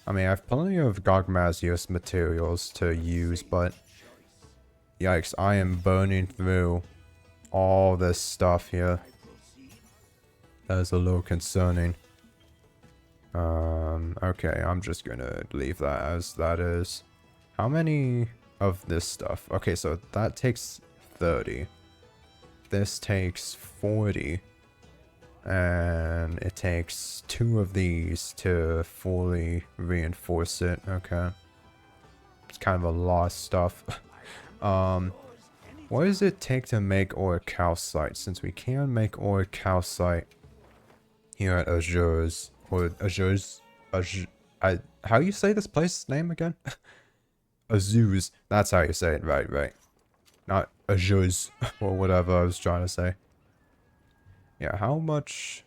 I mean, I have plenty of Gogmazios materials to use, but yikes, I am burning through all this stuff here. That is a little concerning. Okay, I'm just gonna leave that as that is. How many of this stuff? Okay, so that takes 30. This takes 40. And it takes 2 of these to fully reinforce it. Okay. It's kind of a lot of stuff. What does it take to make ore calcite? Since we can make ore calcite here at Azure's. Or Azure's. How you say this place's name again? Azure's. That's how you say it, right. Not Azure's or whatever I was trying to say. Yeah, how much...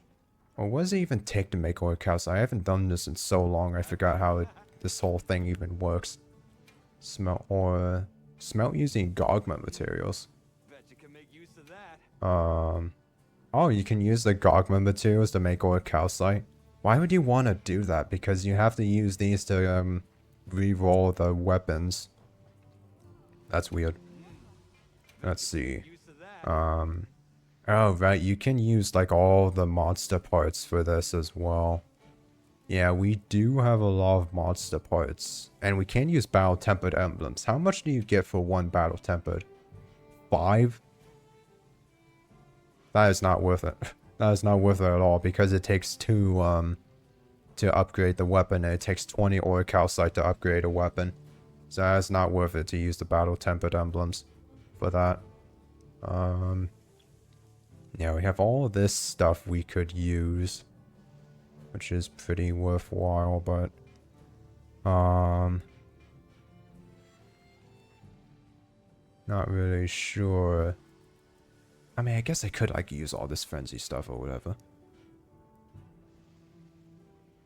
Or what does it even take to make ore calcite? I haven't done this in so long, I forgot how this whole thing even works. Smelt ore... Smelt using Gogma materials.
Bet you can make use of that.
Oh, you can use the Gogma materials to make ore calcite? Why would you want to do that? Because you have to use these to, re-roll the weapons. That's weird. Let's see.
Use of that.
Oh, right, you can use, like, all the monster parts for this as well. Yeah, we do have a lot of monster parts. And we can use battle tempered emblems. How much do you get for 1 battle tempered? 5? That is not worth it. That is not worth it at all, because it takes 2, to upgrade the weapon, and it takes 20 ore calcite to upgrade a weapon. So that's not worth it to use the battle tempered emblems for that. Yeah, we have all this stuff we could use, which is pretty worthwhile, but not really sure. I mean, I guess I could, like, use all this frenzy stuff or whatever.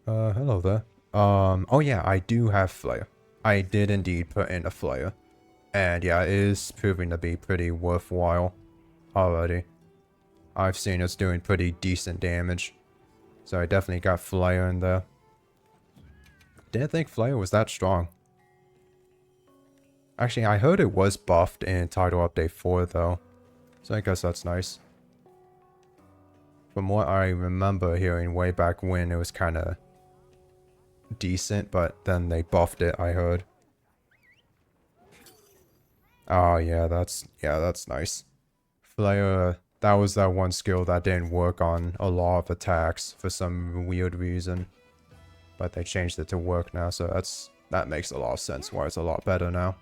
Hello there. Oh yeah, I do have flare. I did indeed put in a flare. And yeah, it is proving to be pretty worthwhile already. I've seen it's doing pretty decent damage. So I definitely got flare in there. Didn't think flare was that strong. Actually, I heard it was buffed in Title Update 4 though. So I guess that's nice. From what I remember hearing way back when, it was kind of decent, but then they buffed it, I heard. Oh yeah, that's nice. Flare, that was that one skill that didn't work on a lot of attacks for some weird reason. But they changed it to work now, so that makes a lot of sense why it's a lot better now.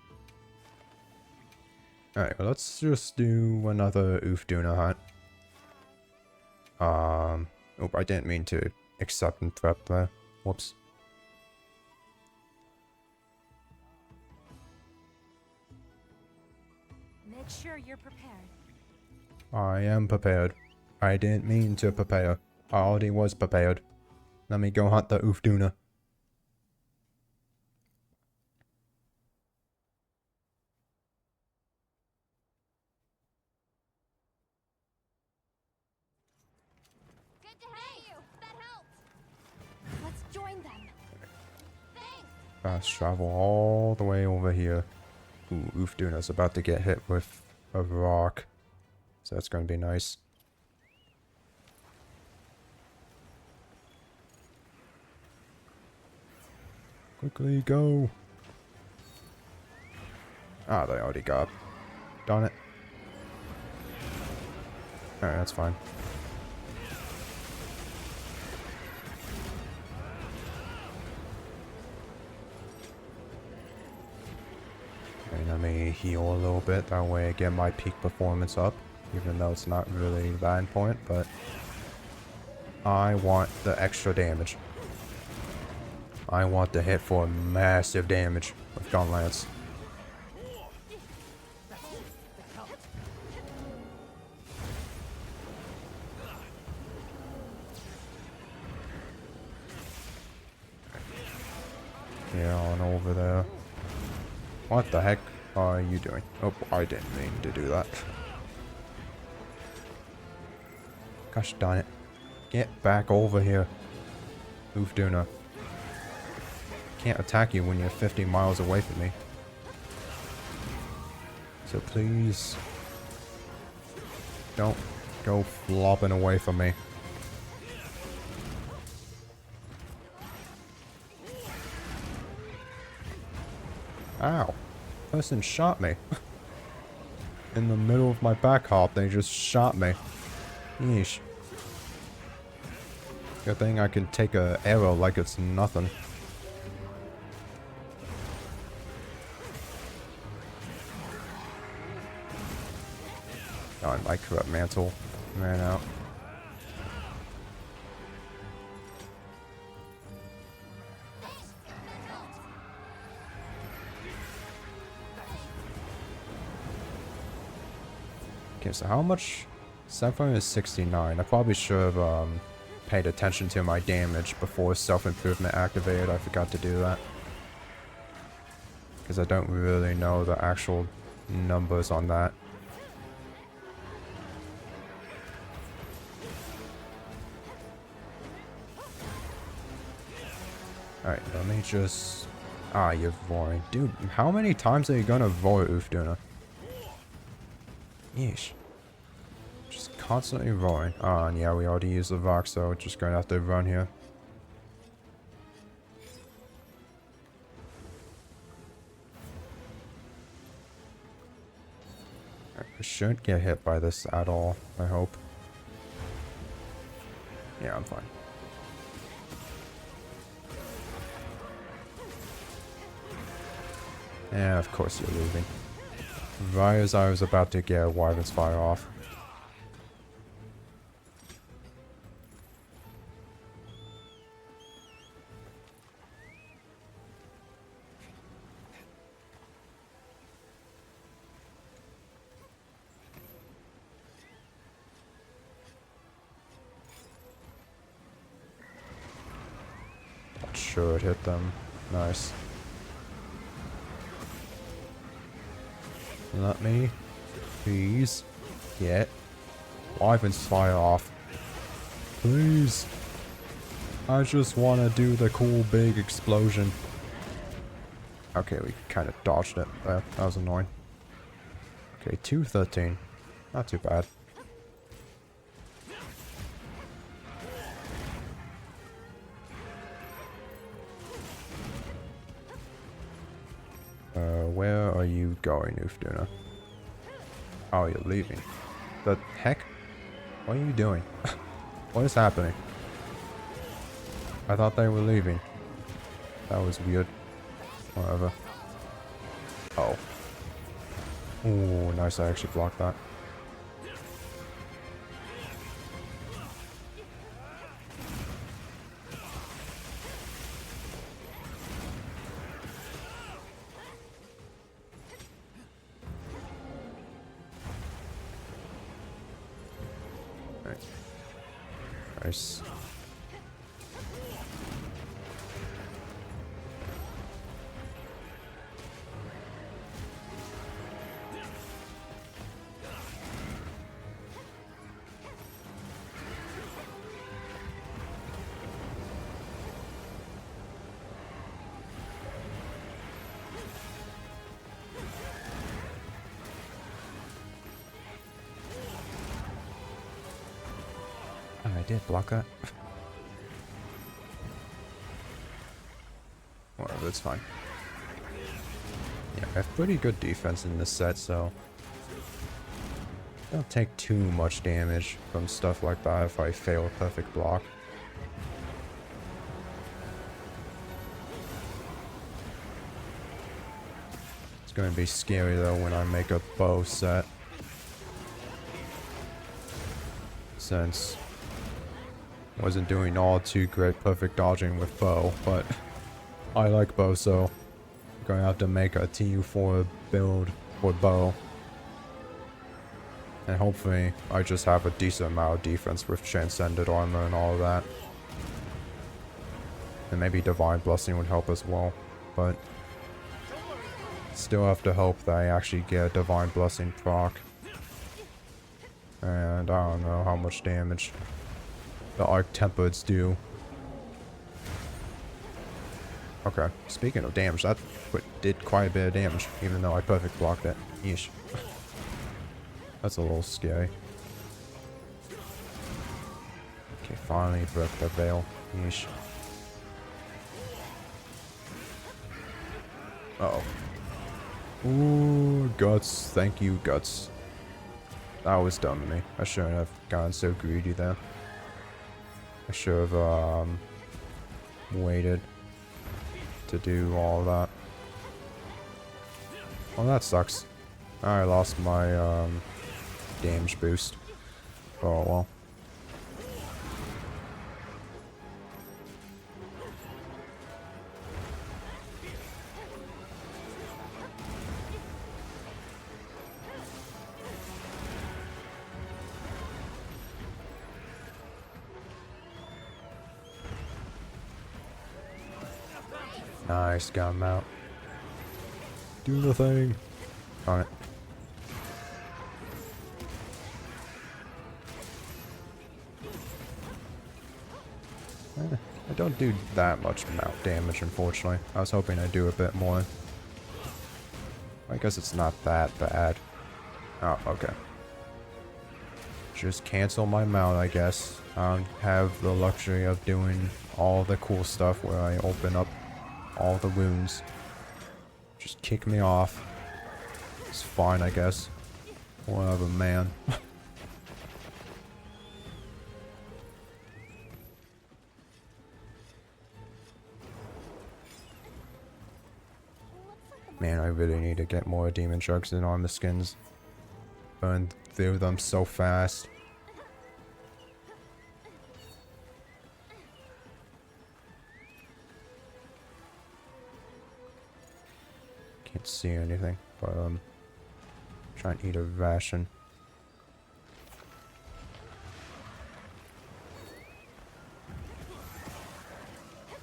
Alright, well, let's just do another Ulfduna hunt. Oh, I didn't mean to accept and prep there. Whoops.
Make sure you're prepared.
I am prepared. I didn't mean to prepare. I already was prepared. Let me go hunt the Ulfduna.
Good to have you. That helped. Let's join them. Thanks.
Fast travel all the way over here. Ooh, Ulfduna's about to get hit with a rock. So that's going to be nice. Quickly go. Ah, they already got. Darn it. Alright, that's fine. Okay, let me heal a little bit. That way I get my peak performance up. Even though it's not really that important, but I want the extra damage. I want to hit for massive damage with Gunlance. Yeah, on over there. What the heck are you doing? Oh, I didn't mean to do that. Gosh darn it. Get back over here. Ulfduna. Can't attack you when you're 50 miles away from me. So please don't go flopping away from me. Ow. Person shot me. In the middle of my back hop, they just shot me. Yeesh. Good thing I can take a arrow like it's nothing. Oh, and my corrupt mantle ran out. Okay, so how much? 769. I probably should have paid attention to my damage before self-improvement activated. I forgot to do that. Because I don't really know the actual numbers on that. Alright, let me just... Ah, you're roaring. Dude, how many times are you gonna roar, Ulfduna? Yeesh. Just constantly roaring. Ah, and yeah, we already used the Vox, so we're just gonna have to run here. I shouldn't get hit by this at all, I hope. Yeah, I'm fine. Yeah, of course you're leaving. Right as I was about to get Wyvern's Fire off. That should hit them. Nice. Let me, please, get Wyvern's Fire off. Please. I just want to do the cool big explosion. Okay, we kind of dodged it. That was annoying. Okay, 213. Not too bad. Where are you going, Ulfduna? Oh, you're leaving. The heck? What are you doing? What is happening? I thought they were leaving. That was weird. Whatever. Oh. Ooh, nice. I actually blocked that. Nice. did block that. Whatever, it's fine. Yeah, I have pretty good defense in this set, so I don't take too much damage from stuff like that if I fail a perfect block. It's gonna be scary though when I make a bow set. Since I wasn't doing all too great perfect dodging with bow, but I like bow, so I'm gonna have to make a TU4 build for bow. And hopefully I just have a decent amount of defense with Transcended Armor and all of that. And maybe Divine Blessing would help as well, but still have to hope that I actually get Divine Blessing proc. And I don't know how much damage the Arc Templates do. Okay, speaking of damage, that did quite a bit of damage, even though I perfect blocked it. Yeesh. That's a little scary. Okay, finally broke the veil. Yeesh. Uh-oh. Ooh, Guts. Thank you, Guts. That was dumb of me. I shouldn't have gotten so greedy there. I should have, waited to do all that. Well, that sucks. I lost my, damage boost. Oh, well. Nice, got him out. Do the thing. On it. I don't do that much amount damage, unfortunately. I was hoping I'd do a bit more. I guess it's not that bad. Oh, okay. Just cancel my mount, I guess. I don't have the luxury of doing all the cool stuff where I open up all the wounds. Just kick me off. It's fine, I guess. Whatever, man. Man, I really need to get more demon sharks and armor skins. Burn through them so fast. Can't see anything, but trying to eat a ration.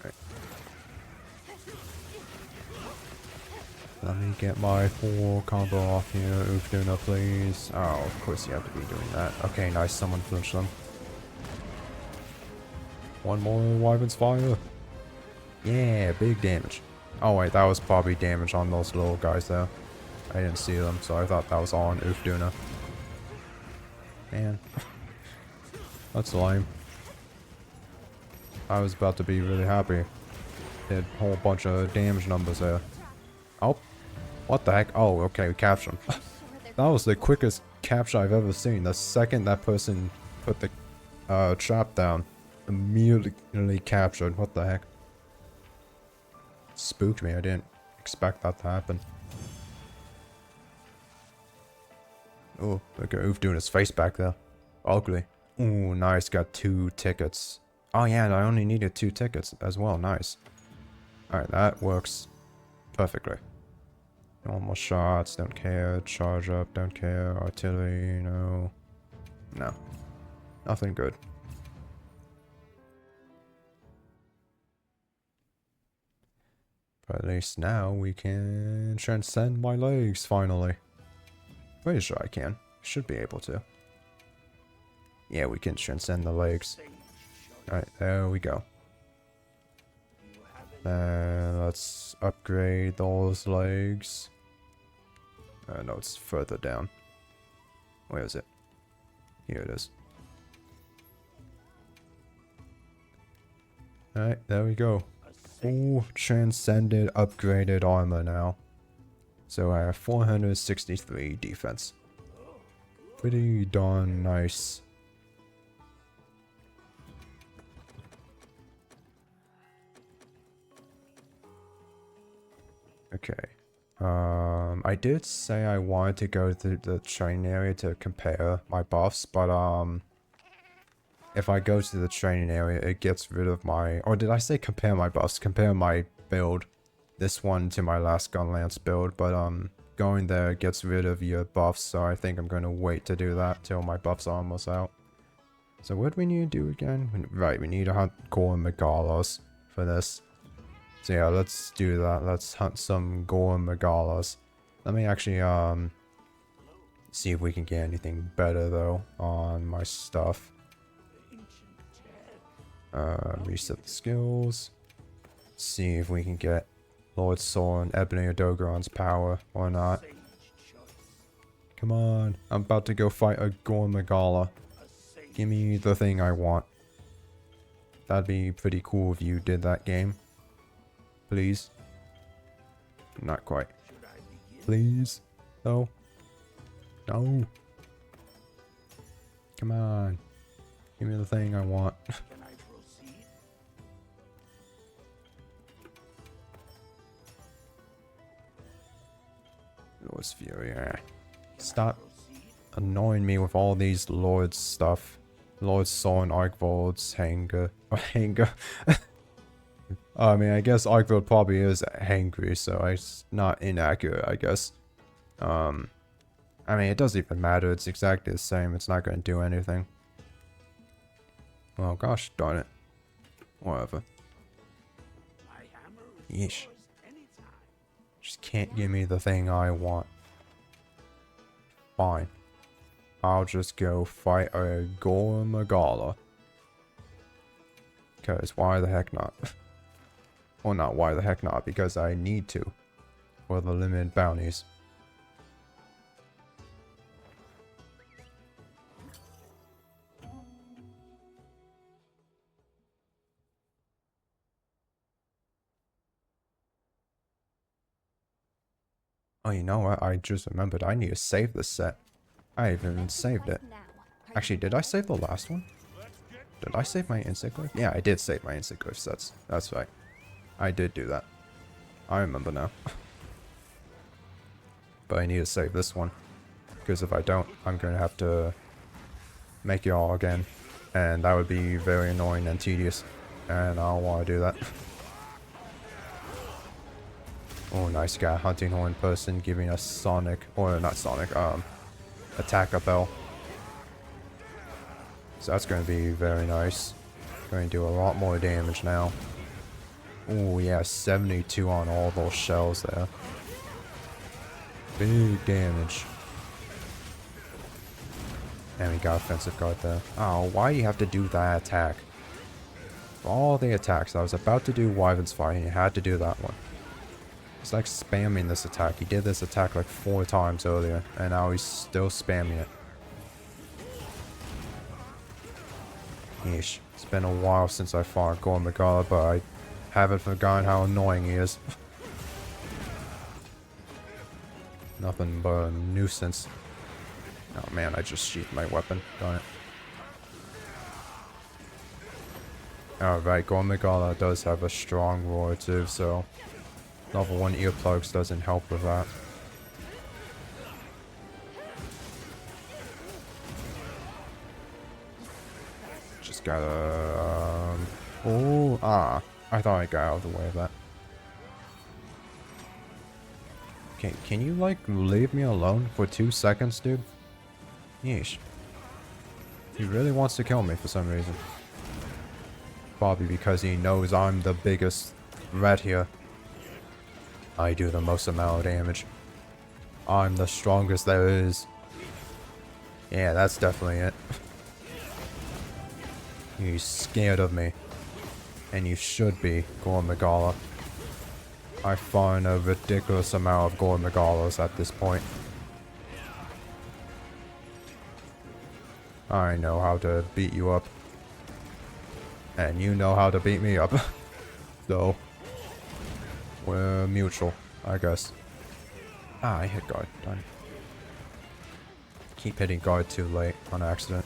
Right. Let me get my full combo off here, Ufduna, please. Oh, of course you have to be doing that. Okay, nice, someone flinched them. One more Wyvern's Fire. Yeah, big damage. Oh wait, that was probably damage on those little guys there. I didn't see them, so I thought that was all on Ufduna. Man. That's lame. I was about to be really happy. Hit a whole bunch of damage numbers there. Oh. What the heck? Oh, okay, we captured him. That was the quickest capture I've ever seen. The second that person put the trap down, immediately captured. What the heck? Spooked me. I didn't expect that to happen. Oh, look at Oof doing his face back there. Ugly. Ooh, nice. Got 2 tickets. Oh yeah, I only needed 2 tickets as well. Nice. Alright, that works perfectly. Normal shots, don't care. Charge up, don't care. Artillery, no. No. Nothing good. But at least now we can transcend my legs, finally. Pretty sure I can. Should be able to. Yeah, we can transcend the legs. Alright, there we go. Let's upgrade those legs. No, it's further down. Where is it? Here it is. Alright, there we go. Full transcended upgraded armor now. So I have 463 defense. Pretty darn nice. Okay. I did say I wanted to go to the training area to compare my buffs, but if I go to the training area, it gets rid of my, or did I say compare my buffs? Compare my build, this one to my last Gunlance build, but going there gets rid of your buffs, so I think I'm gonna wait to do that till my buffs are almost out. So what do we need to do again? Right, we need to hunt Gorn Megalos for this. So yeah, let's do that. Let's hunt some Gorn Megalos. Let me actually see if we can get anything better though on my stuff. Reset the skills. See if we can get Lord Soren, Ebony Odogaron's power or not. Come on, I'm about to go fight a Gorn Megala. Give me the thing I want. That'd be pretty cool if you did that, game. Please. Not quite. Please. No. No. Come on. Give me the thing I want. Lord's Fury. Stop annoying me with all these Lord's stuff. Lord Soren, Arkvold's Hanger. Or Hanger. I mean, I guess Arkvold probably is hangry, so it's not inaccurate, I guess. I mean, it doesn't even matter. It's exactly the same. It's not going to do anything. Well, gosh darn it. Whatever. Yeesh. Just can't give me the thing I want. Fine. I'll just go fight a Gorn Megala. Because why the heck not? Well, not why the heck not, because I need to. For the limited bounties. Oh, you know what? I just remembered I need to save this set. I haven't even saved it. Actually, did I save the last one? Did I save my Insiglyph? Yeah, I did save my Insiglyph sets. That's right. I did do that. I remember now. But I need to save this one. Because if I don't, I'm going to have to make it all again. And that would be very annoying and tedious. And I don't want to do that. Oh, nice guy. Hunting Horn person giving us Sonic. Or not Sonic. Attack a bell. So that's going to be very nice. Going to do a lot more damage now. Oh yeah, 72 on all those shells there. Big damage. And we got offensive guard there. Oh, why do you have to do that attack? For all the attacks, I was about to do Wyvern's Fire and you had to do that one. It's like spamming this attack. He did this attack like 4 times earlier, and now he's still spamming it. Yeesh. It's been a while since I fought Gorn Megala, but I haven't forgotten how annoying he is. Nothing but a nuisance. Oh man, I just sheathed my weapon. Darn it. Alright, Gorn Megala does have a strong roar too, so level 1 earplugs doesn't help with that. Just gotta... I thought I got out of the way of that. Can you, like, leave me alone for 2 seconds, dude? Yeesh. He really wants to kill me for some reason. Probably because he knows I'm the biggest threat here. I do the most amount of damage. I'm the strongest there is. Yeah, that's definitely it. He's scared of me. And you should be, Gorn Megala. I find a ridiculous amount of Gorn Megalas at this point. I know how to beat you up. And you know how to beat me up. So, we're mutual, I guess. Ah, I hit guard. Done. Keep hitting guard too late on accident.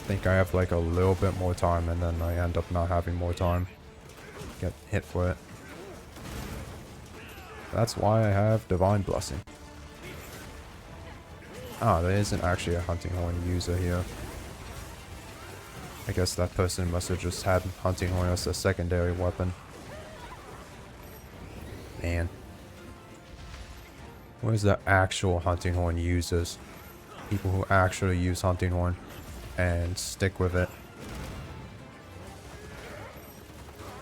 Think I have like a little bit more time and then I end up not having more time. Get hit for it. That's why I have Divine Blessing. Ah, there isn't actually a Hunting Horn user here. I guess that person must have just had Hunting Horn as a secondary weapon. Man. Where's the actual Hunting Horn users? People who actually use Hunting Horn and stick with it.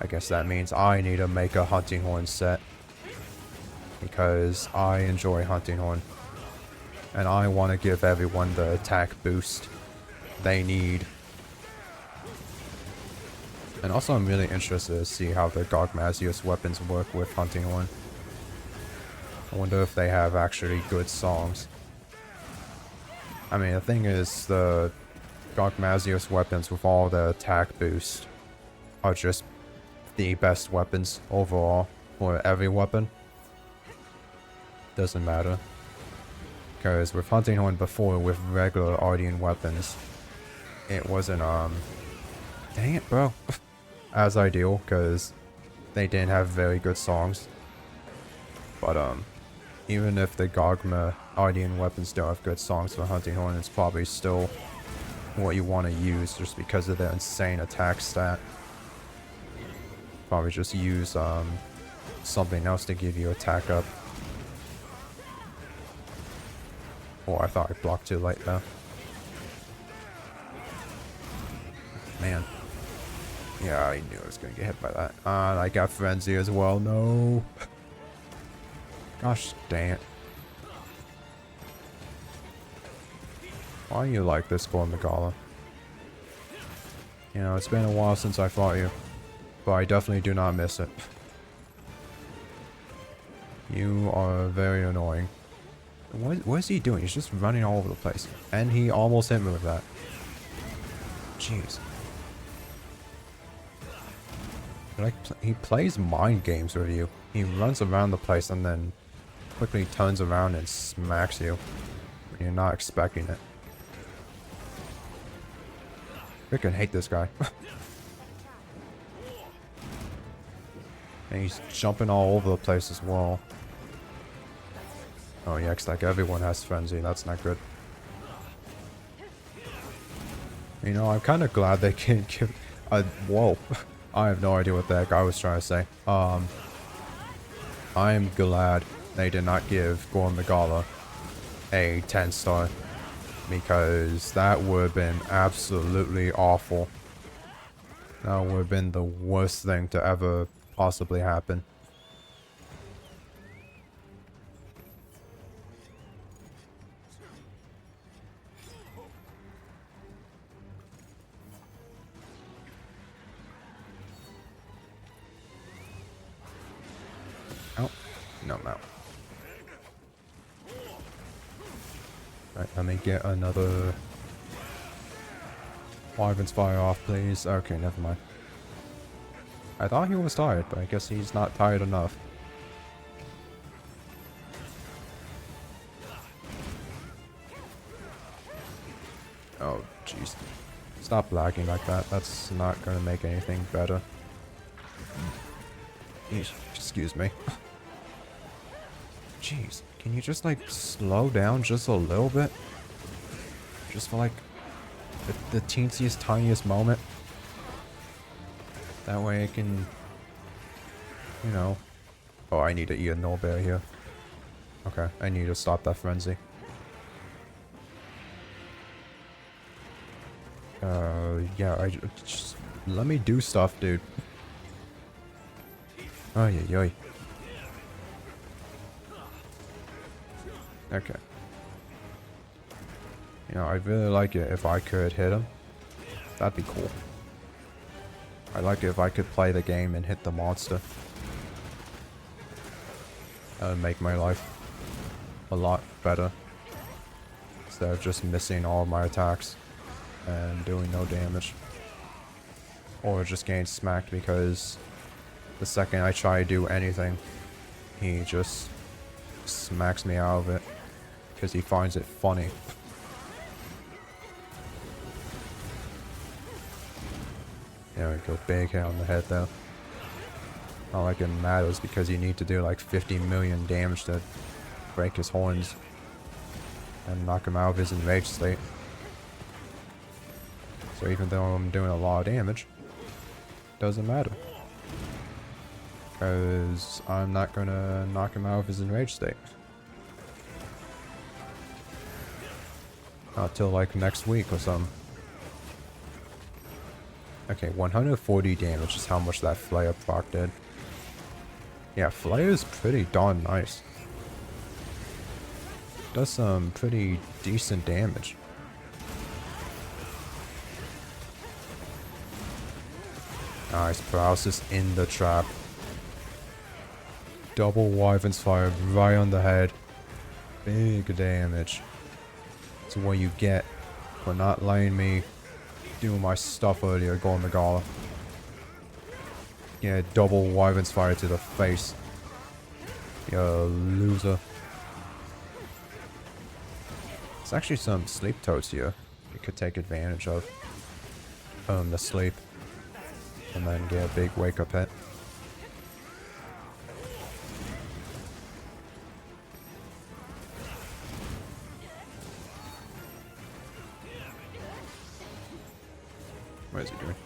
I guess that means I need to make a Hunting Horn set. Because I enjoy Hunting Horn. And I want to give everyone the attack boost they need. And also I'm really interested to see how the Gogmazius weapons work with Hunting Horn. I wonder if they have actually good songs. I mean, the thing is, the Gogmazius weapons with all the attack boost are just the best weapons overall for every weapon. Doesn't matter. Because with Hunting Horn before, with regular Ardean weapons, it wasn't, dang it, bro. As ideal, because they didn't have very good songs. But, even if the Gogma Ardean weapons don't have good songs for Hunting Horn, it's probably still what you want to use just because of their insane attack stat. Probably just use, something else to give you attack up. Oh, I thought I blocked too late though. Man. Yeah, I knew I was gonna get hit by that. And I got Frenzy as well. No. Gosh dang it. Why are you like this, Gorm Magala? You know, it's been a while since I fought you. But I definitely do not miss it. You are very annoying. What is he doing? He's just running all over the place. And he almost hit me with that. Jeez. Like, he plays mind games with you. He runs around the place and then quickly turns around and smacks you when you're not expecting it. I freaking hate this guy. And he's jumping all over the place as well. Oh yeah, it's like everyone has Frenzy. That's not good. You know, I'm kind of glad they can give a... Whoa. I have no idea what the heck I was trying to say. I am glad they did not give Gorm Magala a 10-star. Because that would have been absolutely awful. That would have been the worst thing to ever possibly happen. Oh, no. Right, let me get another Wyvern's Fire off, please. Okay, never mind. I thought he was tired, but I guess he's not tired enough. Oh, jeez. Stop lagging like that. That's not gonna make anything better. Excuse me. Jeez, can you just like slow down just a little bit? Just for like the teensiest, tiniest moment. That way I can, you know. Oh, I need to eat a Nullbear here. Okay, I need to stop that frenzy. Yeah, just let me do stuff, dude. Oh, yeah. Okay. You know, I'd really like it if I could hit him. That'd be cool. I'd like it if I could play the game and hit the monster. That would make my life a lot better. Instead of just missing all of my attacks and doing no damage. or just getting smacked because the second I try to do anything, he just smacks me out of it because he finds it funny. There we go, big hit on the head though. Not like it matters because you need to do like 50 million damage to break his horns and knock him out of his enraged state. So even though I'm doing a lot of damage, doesn't matter. Because I'm not gonna knock him out of his enraged state. Not till like next week or something. Okay, 140 damage is how much that flare proc did. Yeah, flare is pretty darn nice. Does some pretty decent damage. Nice, paralysis in the trap. Double Wyvern's Fire right on the head. Big damage. That's what you get for not letting me do my stuff earlier, Gorn Magala. Yeah, double Wyvern's Fire to the face. You loser. There's actually some sleep toads here you could take advantage of. The sleep. And then get a big wake up hit. What is he doing?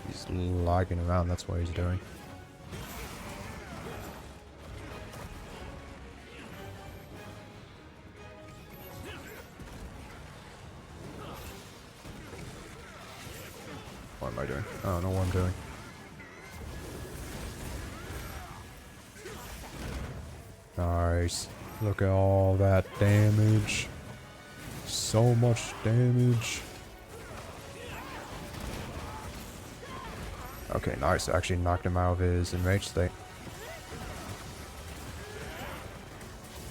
He's lagging around, that's what he's doing. What am I doing? I don't know what I'm doing. Nice. Look at all that damage. So much damage. Okay, nice. Actually knocked him out of his enraged state.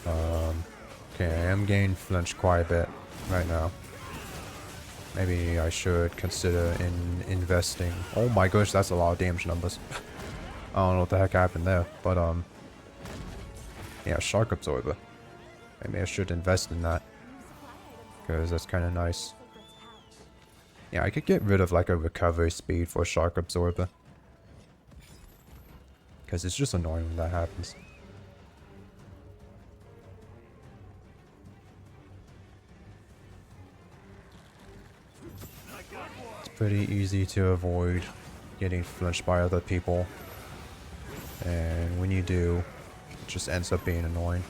Okay, I am getting flinched quite a bit right now. Maybe I should consider investing. Oh my gosh, that's a lot of damage numbers. I don't know what the heck happened there, but yeah, Shark Absorber. Maybe I should invest in that, because that's kind of nice. Yeah, I could get rid of like a recovery speed for Shark Absorber, because it's just annoying when that happens. It's pretty easy to avoid getting flinched by other people, and when you do, it just ends up being annoying.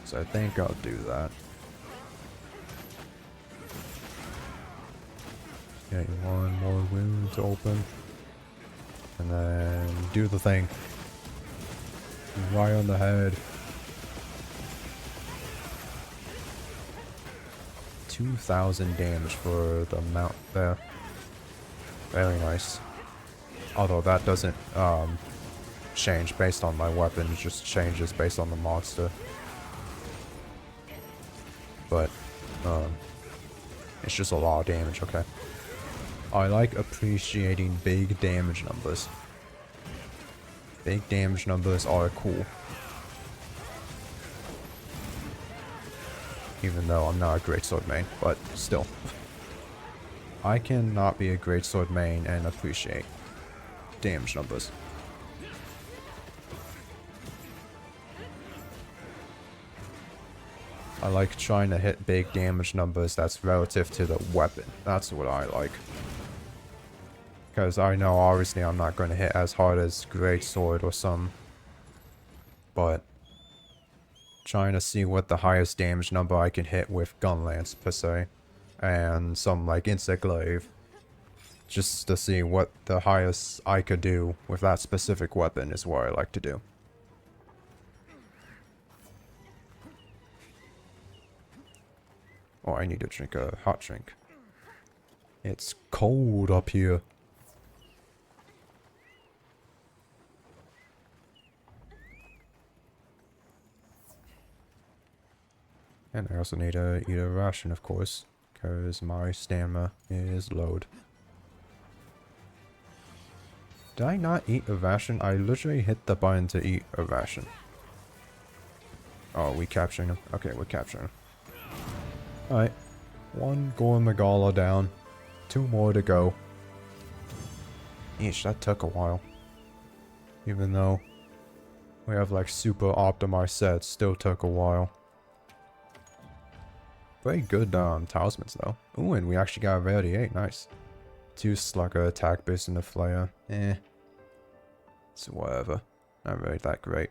So I think I'll do that. Get one more wound to open. And then do the thing. Right on the head. 2,000 damage for the mount there. Very nice. Although that doesn't change based on my weapon, it just changes based on the monster. But it's just a lot of damage, okay. I like appreciating big damage numbers. Big damage numbers are cool. Even though I'm not a greatsword main, but still. I cannot be a greatsword main and appreciate damage numbers. I like trying to hit big damage numbers that's relative to the weapon. That's what I like. Because I know obviously I'm not going to hit as hard as greatsword or some. But trying to see what the highest damage number I can hit with Gunlance per se. And some like Insect Glaive. Just to see what the highest I could do with that specific weapon is what I like to do. Oh, I need to drink a hot drink. It's cold up here. And I also need to eat a ration, of course, because my stamina is low. Did I not eat a ration? I literally hit the button to eat a ration. Oh, we capturing him? Okay, we're capturing him. Alright. One Gorn Magala down. 2 more to go. Eesh, that took a while. Even though we have like super optimized sets, still took a while. Very good talismans though. Ooh, and we actually got a rarity 8, nice. 2 slugger attack boost in the flare. It's whatever. Not really that great.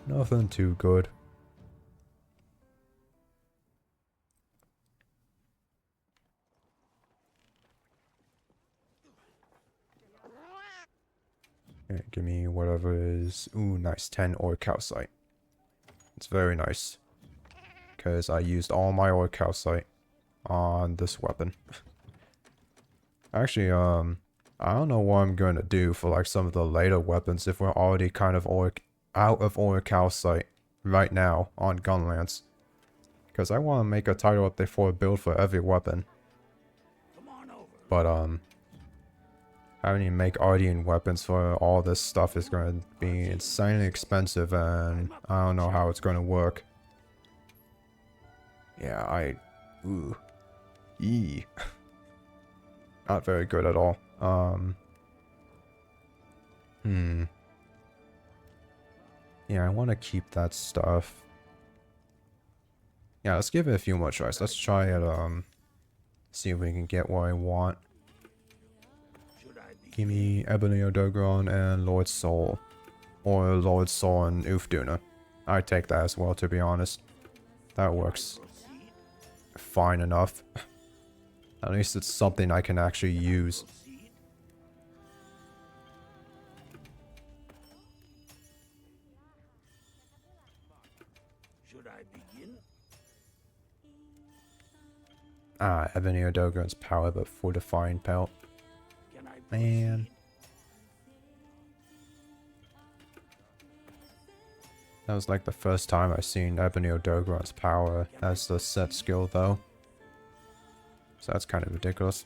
Nothing too good. Okay, give me whatever is... Ooh, nice. 10 ore calcite. It's very nice. Because I used all my ore calcite on this weapon. Actually, I don't know what I'm going to do for like some of the later weapons if we're already kind of out of ore calcite right now on Gunlance. Because I want to make a title update for a build for every weapon. But, having to make Ardean weapons for all this stuff is going to be insanely expensive, and I don't know how it's going to work. Yeah, ooh. Eee. Not very good at all. Yeah, I want to keep that stuff. Yeah, let's give it a few more tries. Let's try it, see if we can get what I want. Give me Ebony Odogron and Lord Soul. Or Lord Soul and Ufduna. I'd take that as well, to be honest. That works fine enough. At least it's something I can actually use.
Should I begin?
Ah, Ebony Odogron's power, but fortifying pelt.
Can I
Man. That was like the first time I've seen Ebony Odogron's power as the set skill, though. So that's kind of ridiculous.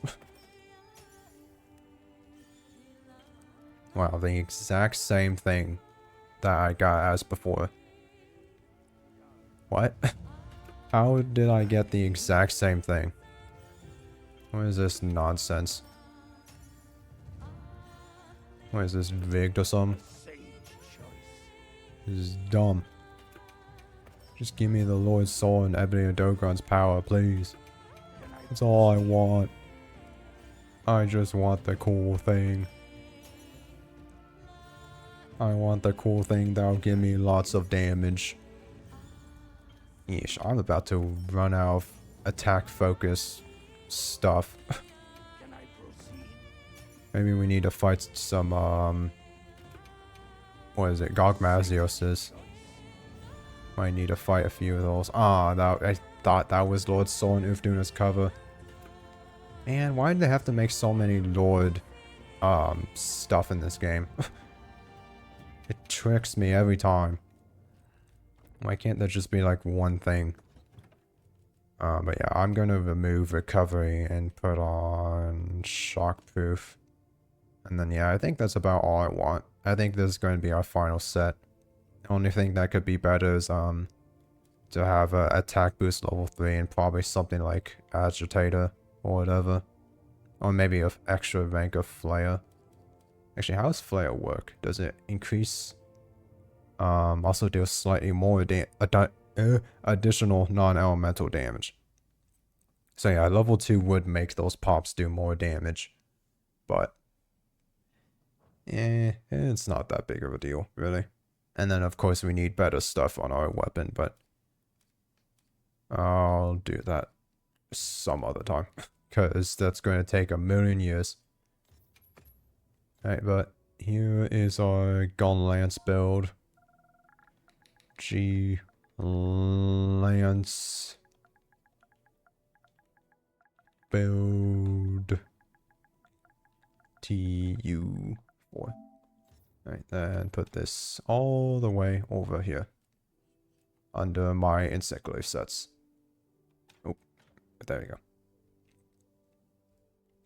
Wow, the exact same thing that I got as before. What? How did I get the exact same thing? What is this nonsense? What is this, rigged or something?
sage choice?
This is dumb. Just give me the Lord Soul and Ebony Odogron's power, please.
Can I
That's all I want. I just want the cool thing. I want the cool thing that'll give me lots of damage. Yeesh, I'm about to run out of attack focus stuff.
can I proceed?
Maybe we need to fight some, what is it, Gogmazioses. Might need to fight a few of those. Ah, I thought that was Lord Soul and Ufduna's cover. Man, why did they have to make so many Lord, stuff in this game? It tricks me every time. Why can't there just be like one thing? But yeah, I'm gonna remove recovery and put on shockproof. And then yeah, I think that's about all I want. I think this is going to be our final set. The only thing that could be better is to have a attack boost level 3 and probably something like Agitator or whatever. Or maybe an extra rank of Flare. Actually, how does Flare work? Does it increase? Also deal slightly more additional non-elemental damage. So yeah, level 2 would make those pops do more damage. But it's not that big of a deal, really. And then of course we need better stuff on our weapon, but I'll do that some other time. Because that's going to take a million years. Alright, but here is our Gunlance build. Lance build TU4. Alright, then put this all the way over here. under my insect glaive sets. Oh, there you go.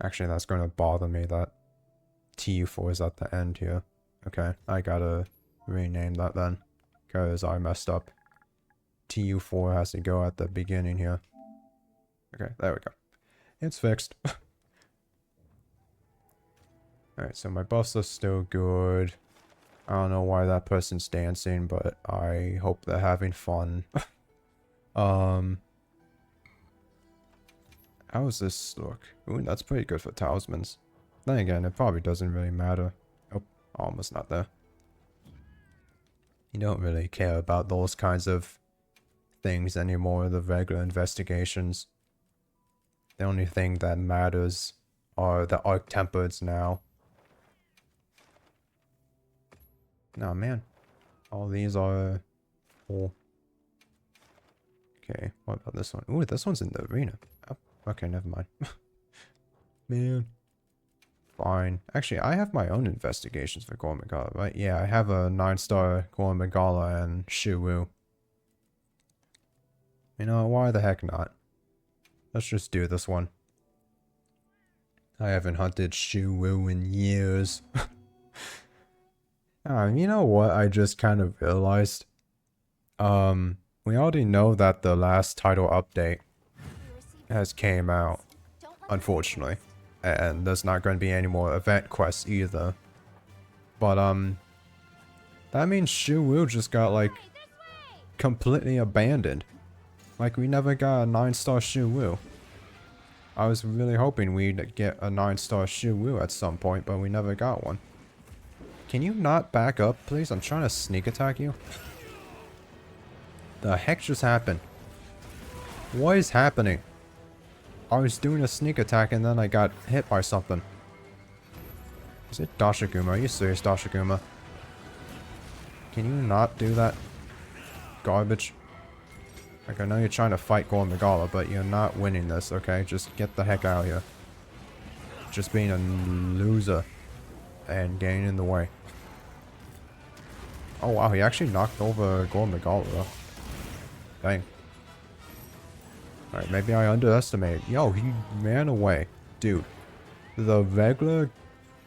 Actually, that's going to bother me that TU4 is at the end here. Okay, I gotta rename that then, because I messed up. TU4 has to go at the beginning here. Okay, there we go. It's fixed. Alright, so my buffs are still good. I don't know why that person's dancing, but I hope they're having fun. How does this look? Ooh, that's pretty good for talismans. Then again, it probably doesn't really matter. Oh, almost not there. You don't really care about those kinds of things anymore, the regular investigations. The only thing that matters are the Arc-Tempereds now. Nah, man. All these are full. Okay, what about this one? Ooh, this one's in the arena. Oh, okay, never mind. Man. Fine. Actually, I have my own investigations for Gorn Magala, right? Yeah, I have a 9-star Gorn Magala and Shiwu. You know, why the heck not? Let's just do this one. I haven't hunted Shiwu in years. You know what I just kind of realized? We already know that the last title update has came out, unfortunately. And there's not going to be any more event quests either. But, that means Shiwu just got, like, completely abandoned. Like, we never got a 9-star Shiwu. I was really hoping we'd get a 9-star Shiwu at some point, but we never got one. Can you not back up, please? I'm trying to sneak attack you. The heck just happened? What is happening? I was doing a sneak attack and then I got hit by something. Is it Dashiguma? Are you serious, Dashiguma? Can you not do that? Garbage. Like, I know you're trying to fight Gorn Magala, but you're not winning this, okay? Just get the heck out of here. Just being a loser. And getting in the way. Oh wow, he actually knocked over Gorn Magala though. Dang. Alright, maybe I underestimated. Yo, he ran away. Dude. The regular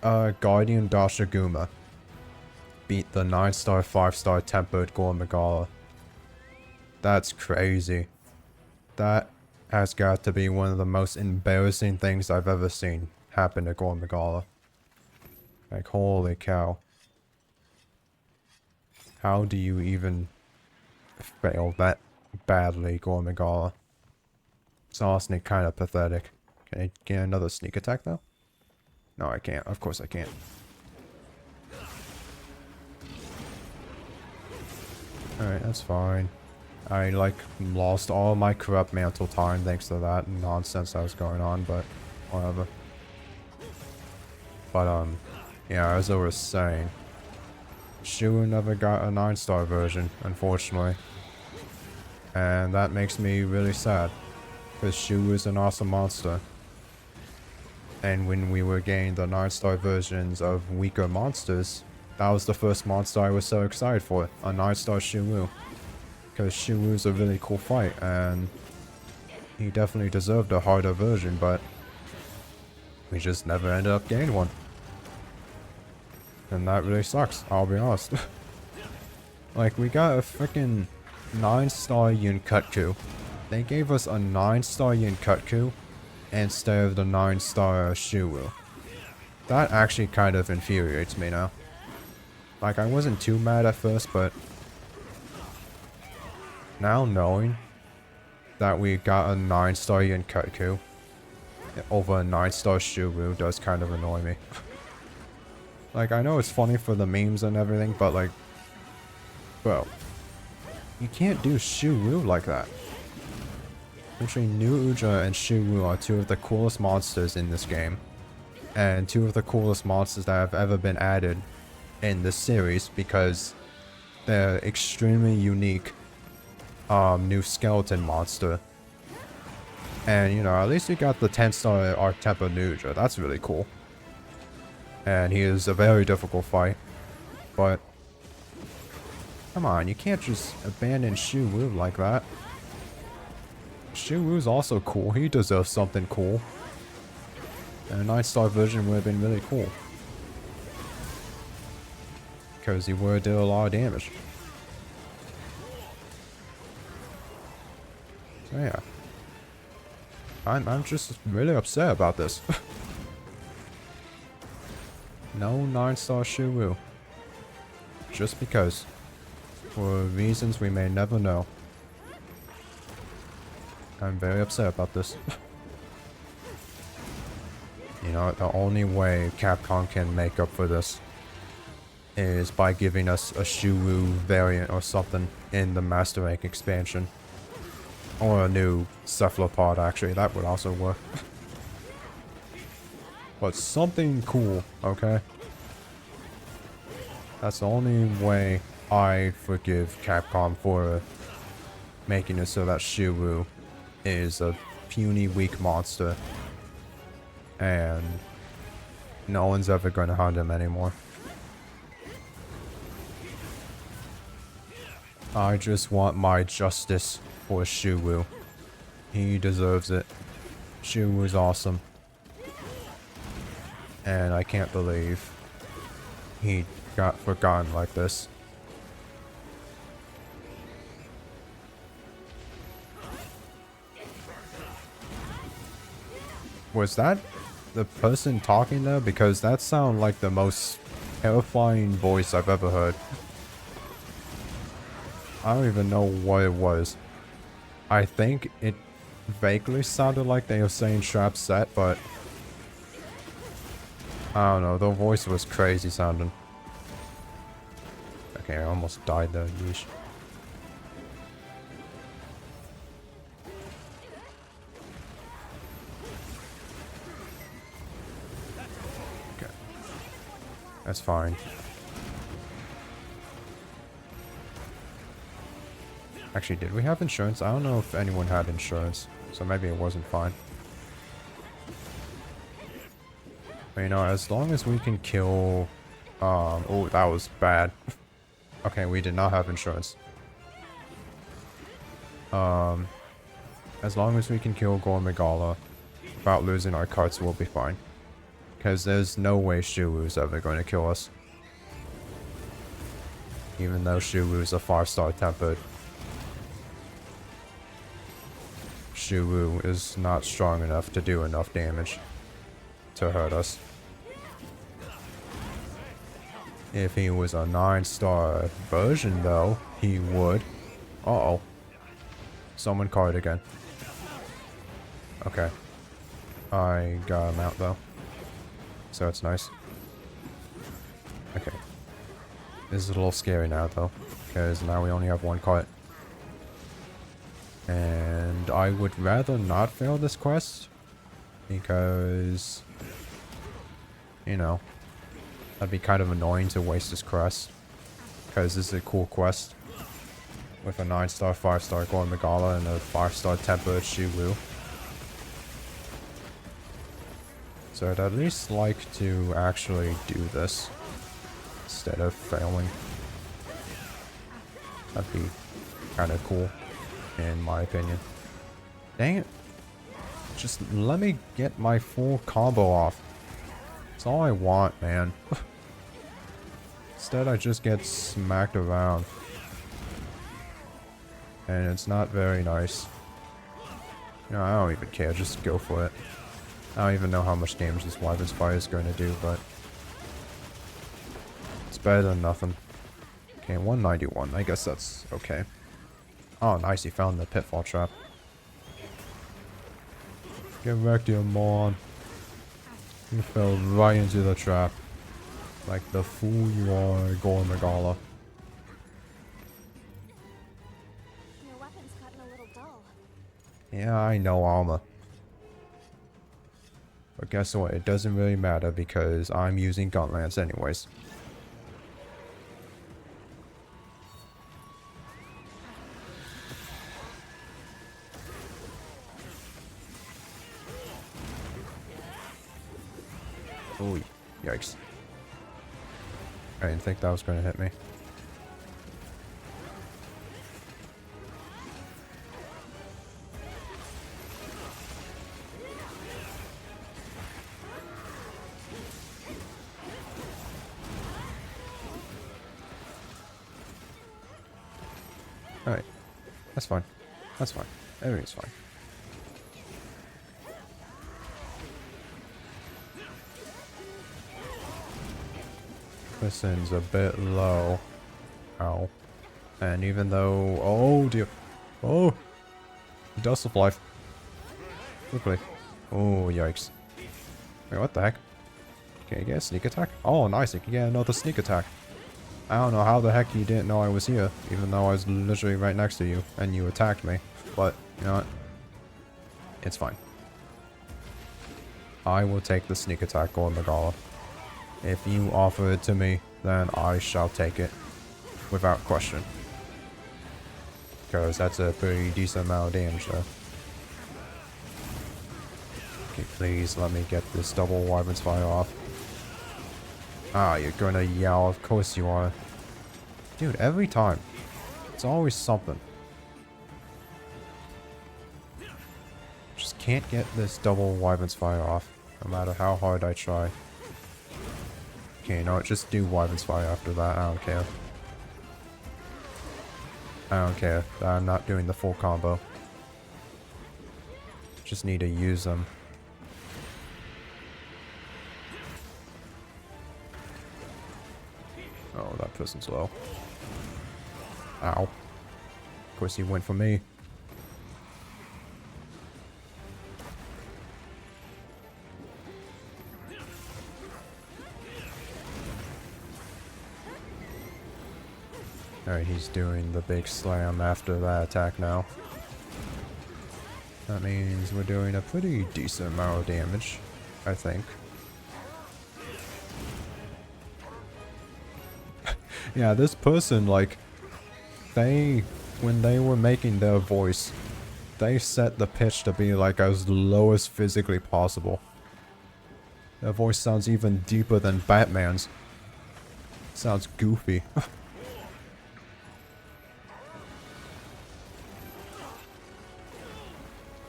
Guardian Dashiguma beat the 9-star, 5-star tempered Gorn Magala. That's crazy. That has got to be one of the most embarrassing things I've ever seen happen to Gorn Magala. Like, holy cow. How do you even fail that badly, Gorn Magala? It's honestly kind of pathetic. Can I get another sneak attack, though? No, I can't. Of course I can't. Alright, that's fine. I, like, lost all my corrupt mantle time thanks to that nonsense that was going on, but whatever. But, yeah, as I was saying, Shiwu never got a 9-star version, unfortunately. And that makes me really sad, because Shiwu is an awesome monster. And when we were getting the 9-star versions of weaker monsters, that was the first monster I was so excited for, a 9-star Shiwu. Because Shiwu's a really cool fight, and he definitely deserved a harder version, but we just never ended up getting one. And that really sucks, I'll be honest. Like, we got a freaking 9-star Yunkutku. They gave us a 9-star Yunkutku instead of the 9-star Shiwu. That actually kind of infuriates me now. Like, I wasn't too mad at first, but now knowing that we got a 9-star Yunkutku over a 9-star Shiwu does kind of annoy me. Like, I know it's funny for the memes and everything, but like, bro, you can't do Shiwu like that. Literally, New Uja and Shiwu are two of the coolest monsters in this game. And two of the coolest monsters that have ever been added in this series because they're extremely unique new skeleton monster. And, you know, at least we got the 10-star Arc-Tempered Nuja. That's really cool. And he is a very difficult fight. But Come on, you can't just abandon Shiwu like that. Shiwu's also cool. He deserves something cool. And a 9-star version would have been really cool. Because he would have did a lot of damage. So yeah. I'm just really upset about this. No 9-star Shiwu. Just because. For reasons we may never know. I'm very upset about this. You know, the only way Capcom can make up for this is by giving us a Shiwu variant or something in the Master Rank expansion. Or a new Cephalopod, actually. That would also work. But something cool, okay? That's the only way I forgive Capcom for making it so that Shiwu is a puny, weak monster. And no one's ever going to hunt him anymore. I just want my justice for Shiwu. He deserves it. Shiwu's awesome. And I can't believe he got forgotten like this. Was that the person talking there? Because that sounded like the most terrifying voice I've ever heard. I don't even know what it was. I think it vaguely sounded like they were saying trap set, but I don't know, the voice was crazy sounding. Okay, I almost died there, yeesh. Okay. That's fine. Actually, did we have insurance? I don't know if anyone had insurance, so maybe it wasn't fine. But, you know, as long as we can kill... oh, that was bad. Okay, we did not have insurance. As long as we can kill Gore Magala without losing our carts, we'll be fine. Because there's no way Shiwu's ever going to kill us. Even though Shiwu's a 5-star tempered. Shiwu is not strong enough to do enough damage to hurt us. If he was a 9-star version though, he would. Uh-oh. Someone caught it again. Okay. I got him out though. So it's nice. Okay. This is a little scary now though. Because now we only have one cart. And I would rather not fail this quest. Because... you know... that'd be kind of annoying to waste this quest. Because this is a cool quest. With a 9-star, 5-star Gore Magala and a 5-star tempered Shiwu. So I'd at least like to actually do this. Instead of failing. That'd be kind of cool. In my opinion. Dang it. Just let me get my full combo off. That's all I want, man. Instead, I just get smacked around. And it's not very nice. You know, I don't even care. Just go for it. I don't even know how much damage this Wyvern's Fire is going to do, but... it's better than nothing. Okay, 191. I guess that's okay. Oh, nice. He found the pitfall trap. Get wrecked, you moron. You fell right into the trap. Like the fool you are, Gore Magala.
Your weapon's gotten a little dull.
Yeah, I know, Alma. But guess what? It doesn't really matter because I'm using Gunlance anyways. Oh, yikes. I didn't think that was going to hit me. That's fine. That's fine. Everything's fine. Kristen's a bit low. Ow. And even though... Oh, dear. Oh! Dust of life. Quickly. Oh, yikes. Wait, what the heck? Can you get a sneak attack? Oh, nice. You can get another sneak attack. I don't know how the heck you didn't know I was here, even though I was literally right next to you, and you attacked me. But, you know what? It's fine. I will take the sneak attack, Gorn Magala. If you offer it to me, then I shall take it. Without question. Because that's a pretty decent amount of damage there. Okay, please let me get this double Wyvern's Fire off. Ah, you're gonna yell. Of course you are. Dude, every time. It's always something. Just can't get this double Wyvern's Fire off. No matter how hard I try. Okay, you know what? Just do Wyvern's Fire after that. I don't care. I don't care. I'm not doing the full combo. Just need to use them. Oh, that person's low. Ow. Of course he went for me. Alright, he's doing the big slam after that attack now. That means we're doing a pretty decent amount of damage, I think. Yeah, this person, like, when they were making their voice, they set the pitch to be, like, as low as physically possible. Their voice sounds even deeper than Batman's. Sounds goofy.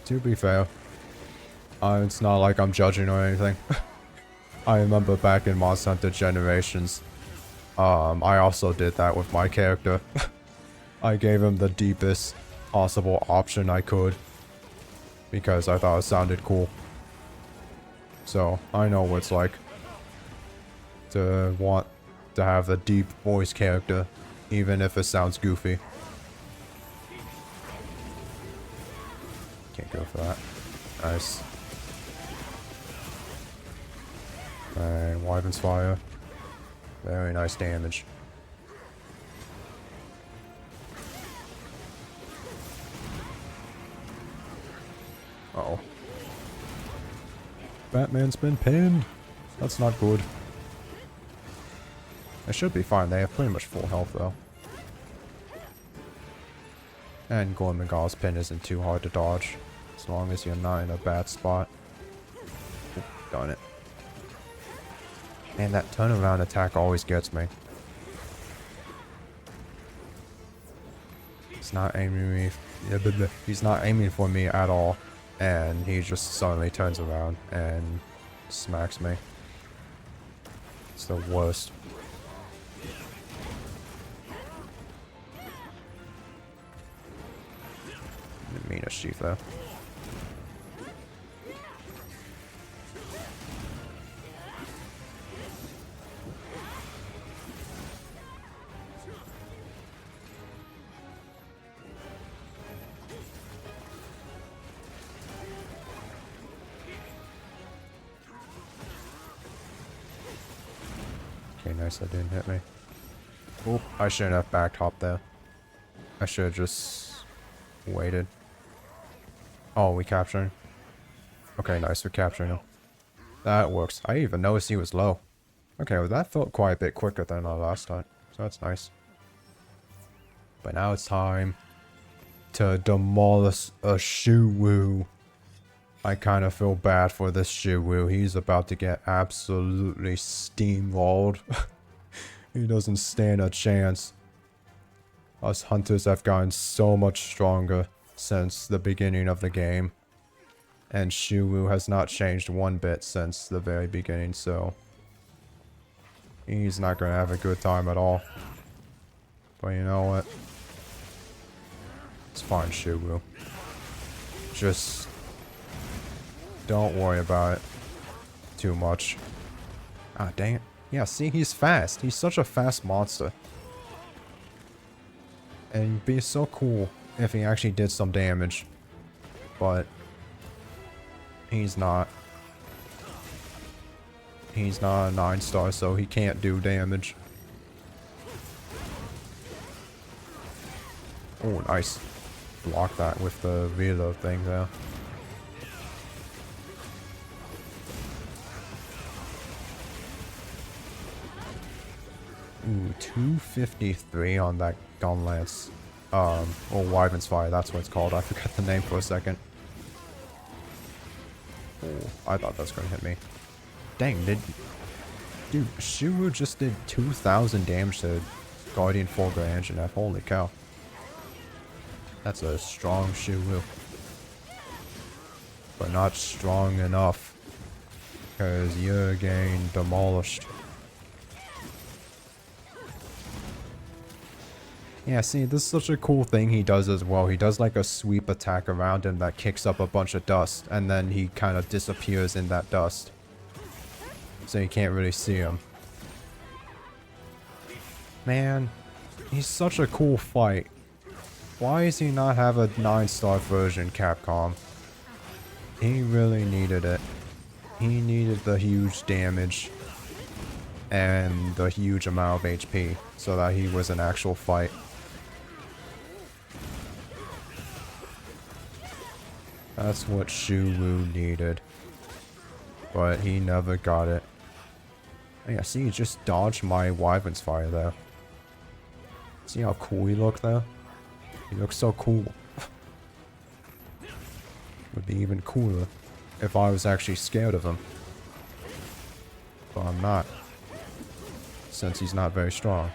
To be fair, it's not like I'm judging or anything. I remember back in Monster Hunter Generations, I also did that with my character. I gave him the deepest possible option I could, because I thought it sounded cool. So, I know what it's like to want to have a deep voice character, even if it sounds goofy. Can't go for that. Nice. And Wyvern's Fire. Very nice damage. Uh-oh. Batman's been pinned. That's not good. They should be fine. They have pretty much full health, though. And Gorn Magala's pin isn't too hard to dodge. As long as you're not in a bad spot. Oop, darn it. Man, that turnaround attack always gets me. He's not aiming me. He's not aiming for me at all. And he just suddenly turns around and smacks me. It's the worst. Didn't mean a sheath though. Okay, nice, that didn't hit me. Oh, I shouldn't have back hopped there. I should have just waited. Oh, we capturing? Okay, nice, we're capturing him. That works. I didn't even noticed he was low. Okay, well that felt quite a bit quicker than our last time. So that's nice. But now it's time to demolish a Shuwu. I kind of feel bad for this Shuwu. He's about to get absolutely steamrolled. He doesn't stand a chance. Us hunters have gotten so much stronger since the beginning of the game. And Shuwu has not changed one bit since the very beginning, so he's not going to have a good time at all. But you know what? It's fine, Shuwu. Just don't worry about it too much. Ah, dang it. Yeah, see, he's fast. He's such a fast monster. And it'd be so cool if he actually did some damage. But he's not. He's not a 9-star, so he can't do damage. Oh, nice. Block that with the reload thing there. Ooh, 253 on that gun lance. Or Wyvern's Fire, that's what it's called. I forgot the name for a second. Oh, I thought that was gonna hit me. Dang, dude, Shuwu just did 2,000 damage to Guardian Fulgur Anjanath. Holy cow. That's a strong Shuwu. But not strong enough. Because you're getting demolished. Yeah, see, this is such a cool thing he does as well. He does like a sweep attack around him that kicks up a bunch of dust. And then he kind of disappears in that dust. So you can't really see him. Man, he's such a cool fight. Why does he not have a 9-star version, Capcom? He really needed it. He needed the huge damage. And the huge amount of HP. So that he was an actual fight. That's what Shuwu needed. But he never got it. Yeah, see, he just dodged my Wyvern's Fire there. See how cool he looked there? He looks so cool. Would be even cooler if I was actually scared of him. But I'm not. Since he's not very strong.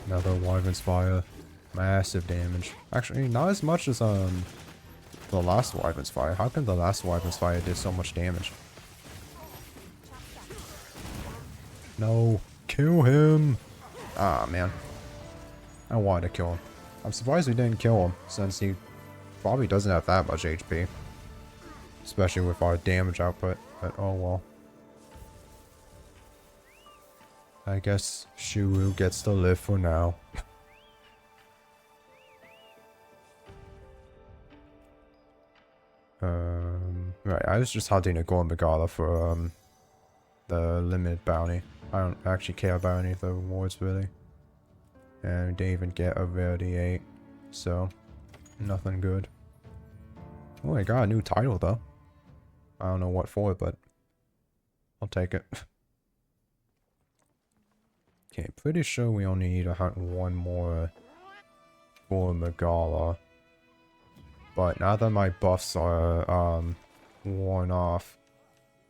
Another Wyvern's Fire. Massive damage. Actually, not as much as the last Wyvern's Fire. How come the last Wyvern's Fire did so much damage? No. Kill him! Ah, man. I wanted to kill him. I'm surprised we didn't kill him, since he probably doesn't have that much HP. Especially with our damage output, but oh well. I guess Shuwu gets to live for now. Right, I was just hunting a Gorn Magala for, the limited bounty. I don't actually care about any of the rewards, really. And we didn't even get a rarity 8, so nothing good. Oh, I got a new title, though. I don't know what for, but I'll take it. Okay, pretty sure we only need to hunt one more for Magala. But now that my buffs are worn off,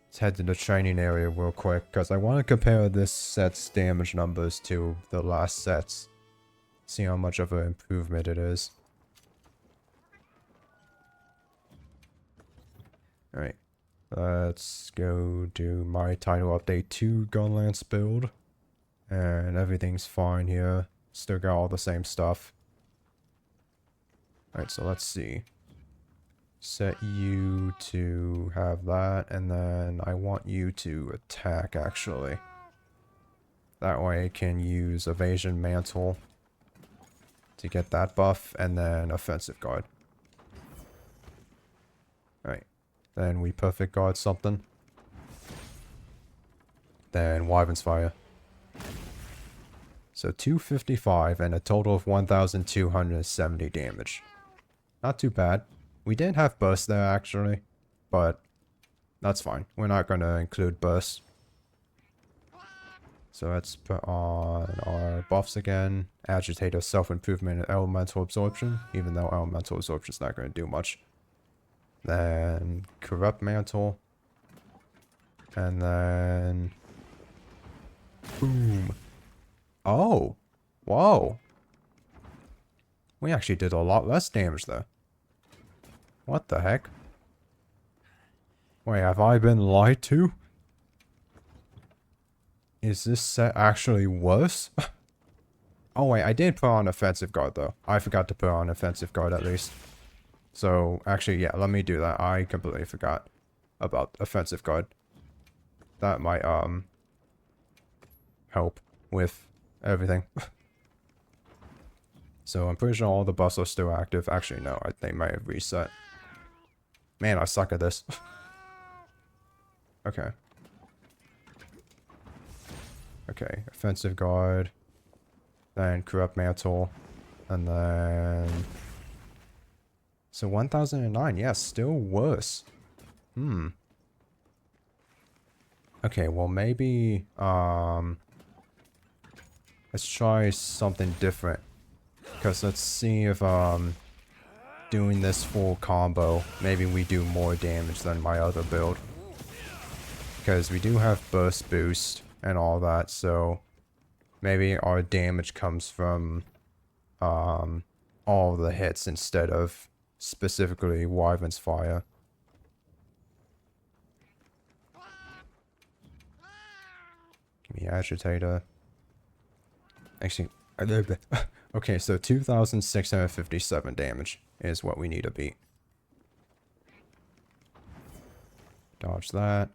let's head to the training area real quick, because I want to compare this set's damage numbers to the last set's. See how much of an improvement it is. Alright. Let's go do my title update 2 Gunlance build. And everything's fine here. Still got all the same stuff. Alright, so let's see. Set you to have that, and then I want you to attack, actually. That way I can use Evasion Mantle to get that buff, and then Offensive Guard. Alright. Then we Perfect Guard something. Then Wyvern's Fire. So 255 and a total of 1,270 damage. Not too bad. We did have burst there actually, but that's fine. We're not going to include burst. So let's put on our buffs again. Agitator, Self-Improvement, and Elemental Absorption, even though Elemental Absorption is not going to do much. Then Corrupt Mantle. And then... boom. Oh. Whoa. We actually did a lot less damage there. What the heck? Wait, have I been lied to? Is this set actually worse? Oh wait, I did put on offensive guard though. I forgot to put on offensive guard at least. So actually, yeah, let me do that. I completely forgot about offensive guard. That might help with everything. So I'm pretty sure all the buffs are still active. Actually, no, they might have reset. Man, I suck at this. Okay. Okay, offensive guard. Then corrupt mantle. And then... So 1009, yeah, still worse. Okay, well maybe, let's try something different. Because let's see if, doing this full combo, maybe we do more damage than my other build. Because we do have burst boost and all that, so maybe our damage comes from, all the hits instead of specifically Wyvern's Fire. Give me Agitator. Actually, a little bit. Okay, so 2,657 damage is what we need to beat. Dodge that.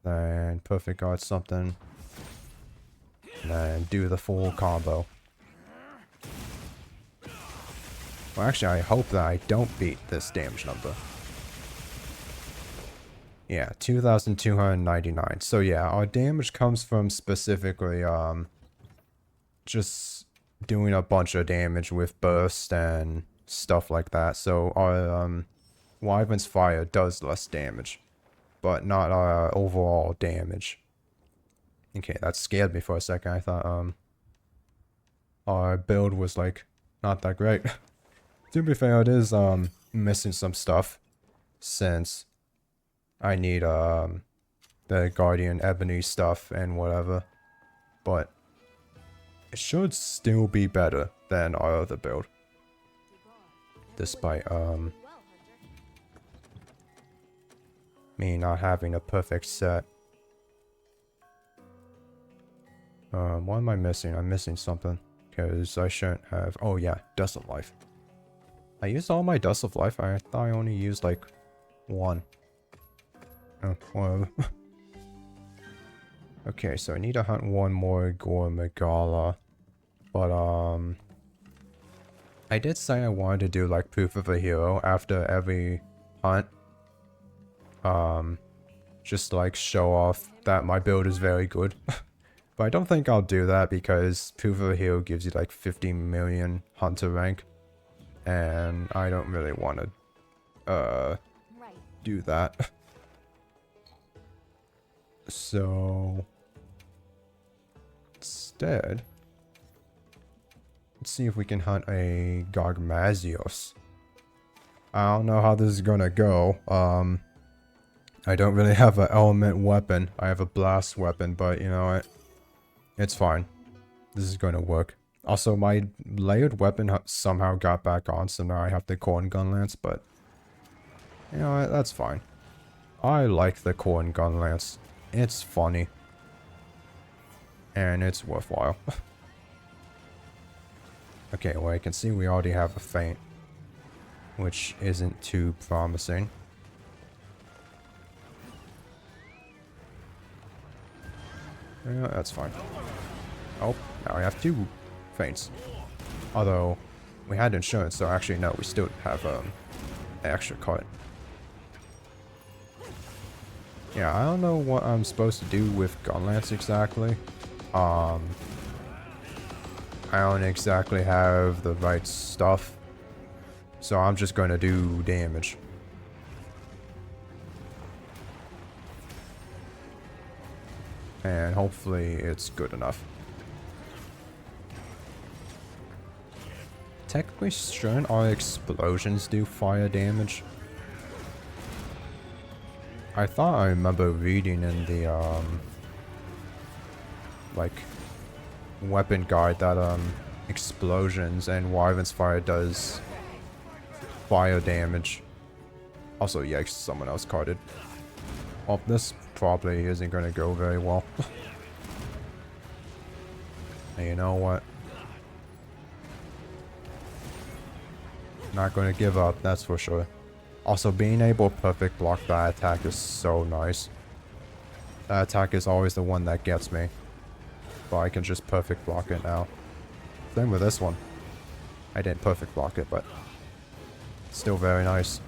Then perfect guard something. And then do the full combo. Well, actually, I hope that I don't beat this damage number. Yeah, 2,299. So yeah, our damage comes from specifically, just doing a bunch of damage with burst and stuff like that. So our, Wyvern's Fire does less damage, but not our overall damage. Okay, that scared me for a second. I thought, our build was, like, not that great. To be fair, it is, missing some stuff, since I need, the Guardian Ebony stuff and whatever, but it should still be better than our other build, despite, me not having a perfect set. What am I missing? I'm missing something, because I shouldn't have, oh yeah, Dust of Life. I used all my Dust of Life. I thought I only used like one. Oh, whatever. Okay, so I need to hunt one more Gore Magala. But, I did say I wanted to do like Proof of a Hero after every hunt. Just like show off that my build is very good. But I don't think I'll do that because Proof of a Hero gives you like 50 million hunter rank. And I don't really want to, do that. So, instead, let's see if we can hunt a Gargmazios. I don't know how this is gonna go. I don't really have an element weapon. I have a blast weapon, but you know what? It's fine. This is gonna work. Also, my layered weapon somehow got back on, so now I have the Corn Gun Lance, but you know what? That's fine. I like the Corn Gun Lance. It's funny. And it's worthwhile. Okay, well, I can see we already have a feint, which isn't too promising. Yeah, that's fine. Oh, now we have 2 feints. Although, we had insurance, so actually, no, we still have an extra cut. Yeah, I don't know what I'm supposed to do with Gunlance exactly. I don't exactly have the right stuff. So I'm just going to do damage. And hopefully it's good enough. Technically, shouldn't our explosions do fire damage? I thought I remember reading in the, like, weapon guide that, explosions and Wyvern's Fire does fire damage. Also, yikes, someone else carded. Well, this probably isn't gonna go very well. And you know what? Not gonna give up, that's for sure. Also, being able to perfect block that attack is so nice. That attack is always the one that gets me. But I can just perfect block it now. Same with this one. I didn't perfect block it, but still very nice.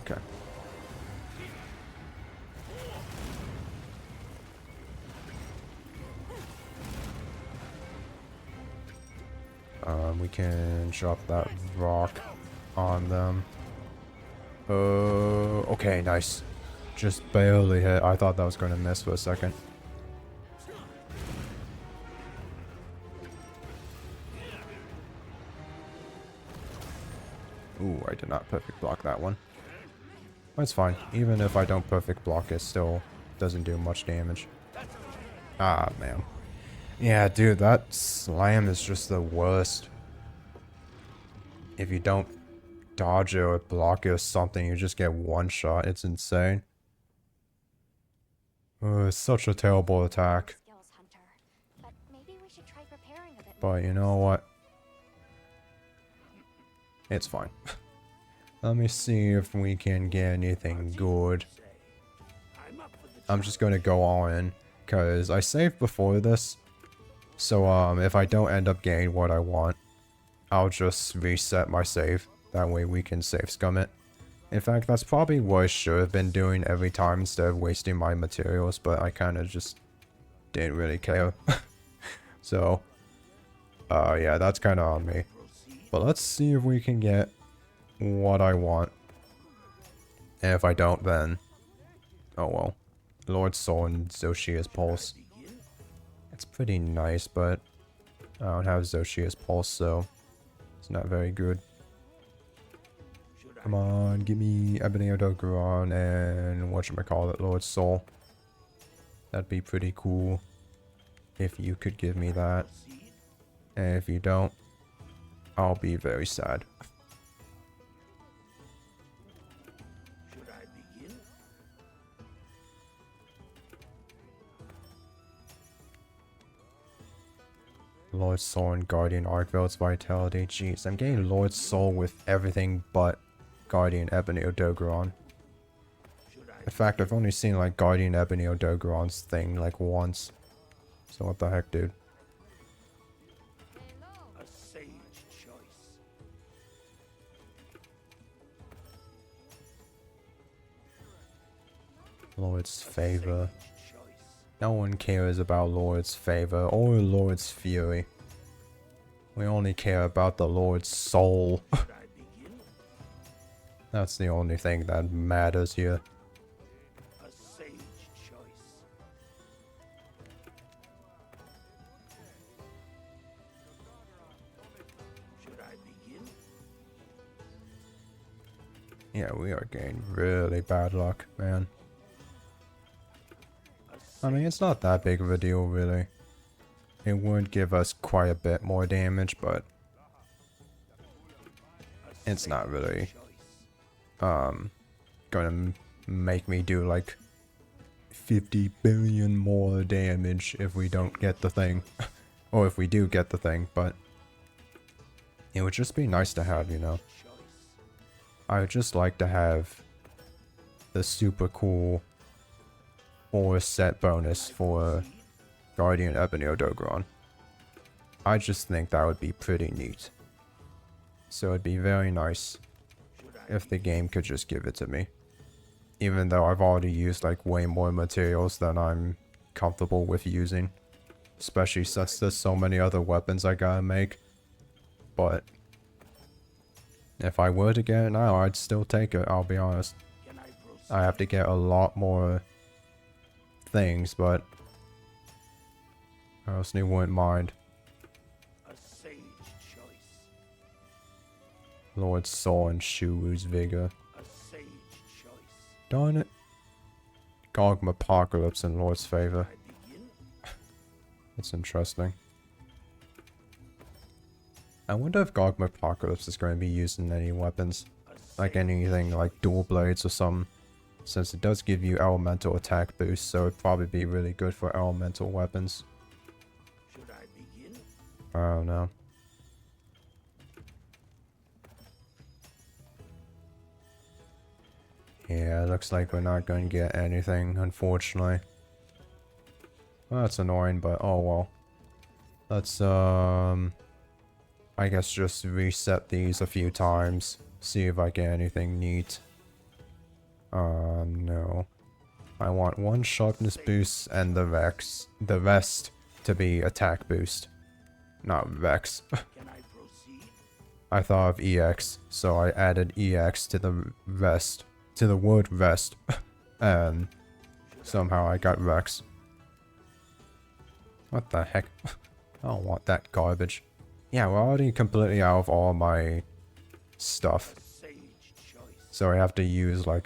Okay. We can drop that rock on them. Okay, nice. Just barely hit. I thought that was going to miss for a second. Ooh, I did not perfect block that one. That's fine. Even if I don't perfect block, it still doesn't do much damage. Ah, man. Yeah, dude, that slam is just the worst. If you don't dodge it or block it or something, you just get one shot. It's insane. It's such a terrible attack.
Skills, Hunter. But maybe we should try preparing a bit.
But you know what? It's fine. Let me see if we can get anything good.
I'm up for the
I'm just gonna go all in, because I saved before this. So, if I don't end up getting what I want, I'll just reset my save. That way we can save scum it. In fact, that's probably what I should have been doing every time instead of wasting my materials, but I kind of just didn't really care. So, yeah, that's kind of on me. But let's see if we can get what I want. And if I don't, then... oh well. Lord Soul and Zoshia's Pulse. It's pretty nice, but I don't have Zoshia's Pulse, so it's not very good. Come on, give me Ebony Odoguron and whatchamacallit, Lord Soul. That'd be pretty cool if you could give me that. And if you don't, I'll be very sad.
Should I begin?
Lord Soul and Guardian Arcveld's Vitality. Jeez, I'm getting Lord Soul with everything but Guardian Ebony Odoguron. In fact, I've only seen like Guardian Ebony Odoguron's thing like once. So what the heck, dude?
A sage choice.
Lord's Favor.
Choice.
No one cares about Lord's Favor or Lord's Fury. We only care about the Lord's Soul.
Should I begin?
That's the only thing that matters here.
A sage choice. Should I begin?
Yeah, we are getting really bad luck, man. I mean, it's not that big of a deal, really. It would give us quite a bit more damage, but it's not really gonna make me do like 50 billion more damage if we don't get the thing. Or if we do get the thing, but it would just be nice to have, you know. I would just like to have the super cool 4-set bonus for Guardian Ebony Odoguron. I just think that would be pretty neat. So it'd be very nice if the game could just give it to me. Even though I've already used like way more materials than I'm comfortable with using. Especially since there's so many other weapons I gotta make. But if I were to get it now, I'd still take it, I'll be honest.
Can I proceed?
I have to get a lot more things, but I honestly wouldn't mind.
A sage choice.
Lord Soul and Shuwu's Vigor.
A sage choice.
Darn it. Gogma Apocalypse and Lord's Favor.
I begin?
That's interesting. I wonder if Gogma Apocalypse is going to be used in any weapons. Like anything like dual blades or something. since it does give you elemental attack boost, so it'd probably be really good for elemental weapons.
Should I begin?
I don't know. Yeah, it looks like we're not going to get anything, unfortunately. Well, that's annoying, but oh well. Let's, I guess just reset these a few times. See if I get anything neat. No. I want one sharpness boost and the rest to be attack boost. Not Vex.
Can I proceed?
I thought of EX, so I added EX to the rest. To the word rest. And somehow I got Rex. What the heck? I don't want that garbage. Yeah, we're already completely out of all my stuff.
A sage choice.
So I have to use like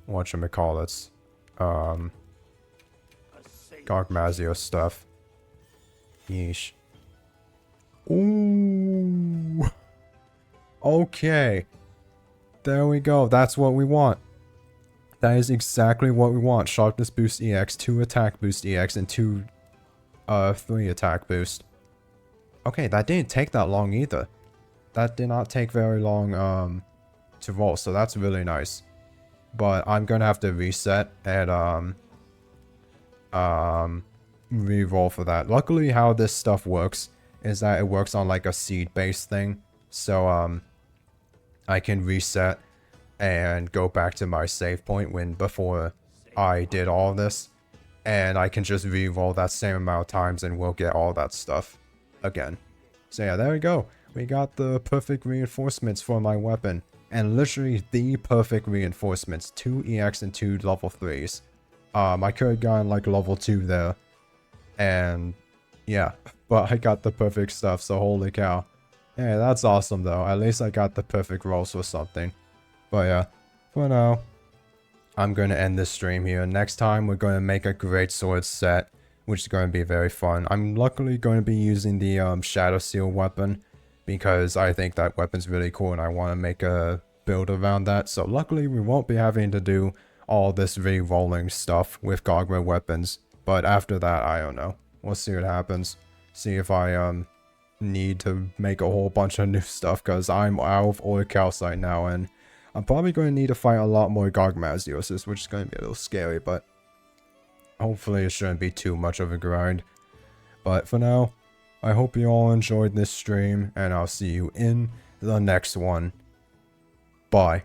whatchamacallits.
A sage
Gargmazio stuff. Yeesh. Ooh. Okay. There we go. That's what we want. That is exactly what we want. Sharpness boost EX, 2 attack boost EX, and 3 attack boost. Okay, that didn't take that long either. That did not take very long to roll, so that's really nice. But I'm gonna have to reset and re-roll for that. Luckily how this stuff works is that it works on like a seed based thing. So I can reset and go back to my save point before I did all this. And I can just re-roll that same amount of times and we'll get all that stuff again. So yeah, there we go. We got the perfect reinforcements for my weapon. And literally the perfect reinforcements. 2 EX and 2 level 3s. I could have gotten like level 2 there. And yeah, but I got the perfect stuff, so holy cow. Yeah, that's awesome though. At least I got the perfect rolls or something. But yeah, for now, I'm going to end this stream here. Next time, we're going to make a great sword set, which is going to be very fun. I'm luckily going to be using the Shadow Seal weapon, because I think that weapon's really cool and I want to make a build around that. So luckily, we won't be having to do all this re-rolling stuff with Gogma weapons. But after that, I don't know. We'll see what happens. See if I need to make a whole bunch of new stuff, because I'm out of Ore Calcite now, and I'm probably going to need to fight a lot more Gargmazioses, which is going to be a little scary, but hopefully it shouldn't be too much of a grind. But for now, I hope you all enjoyed this stream, and I'll see you in the next one. Bye.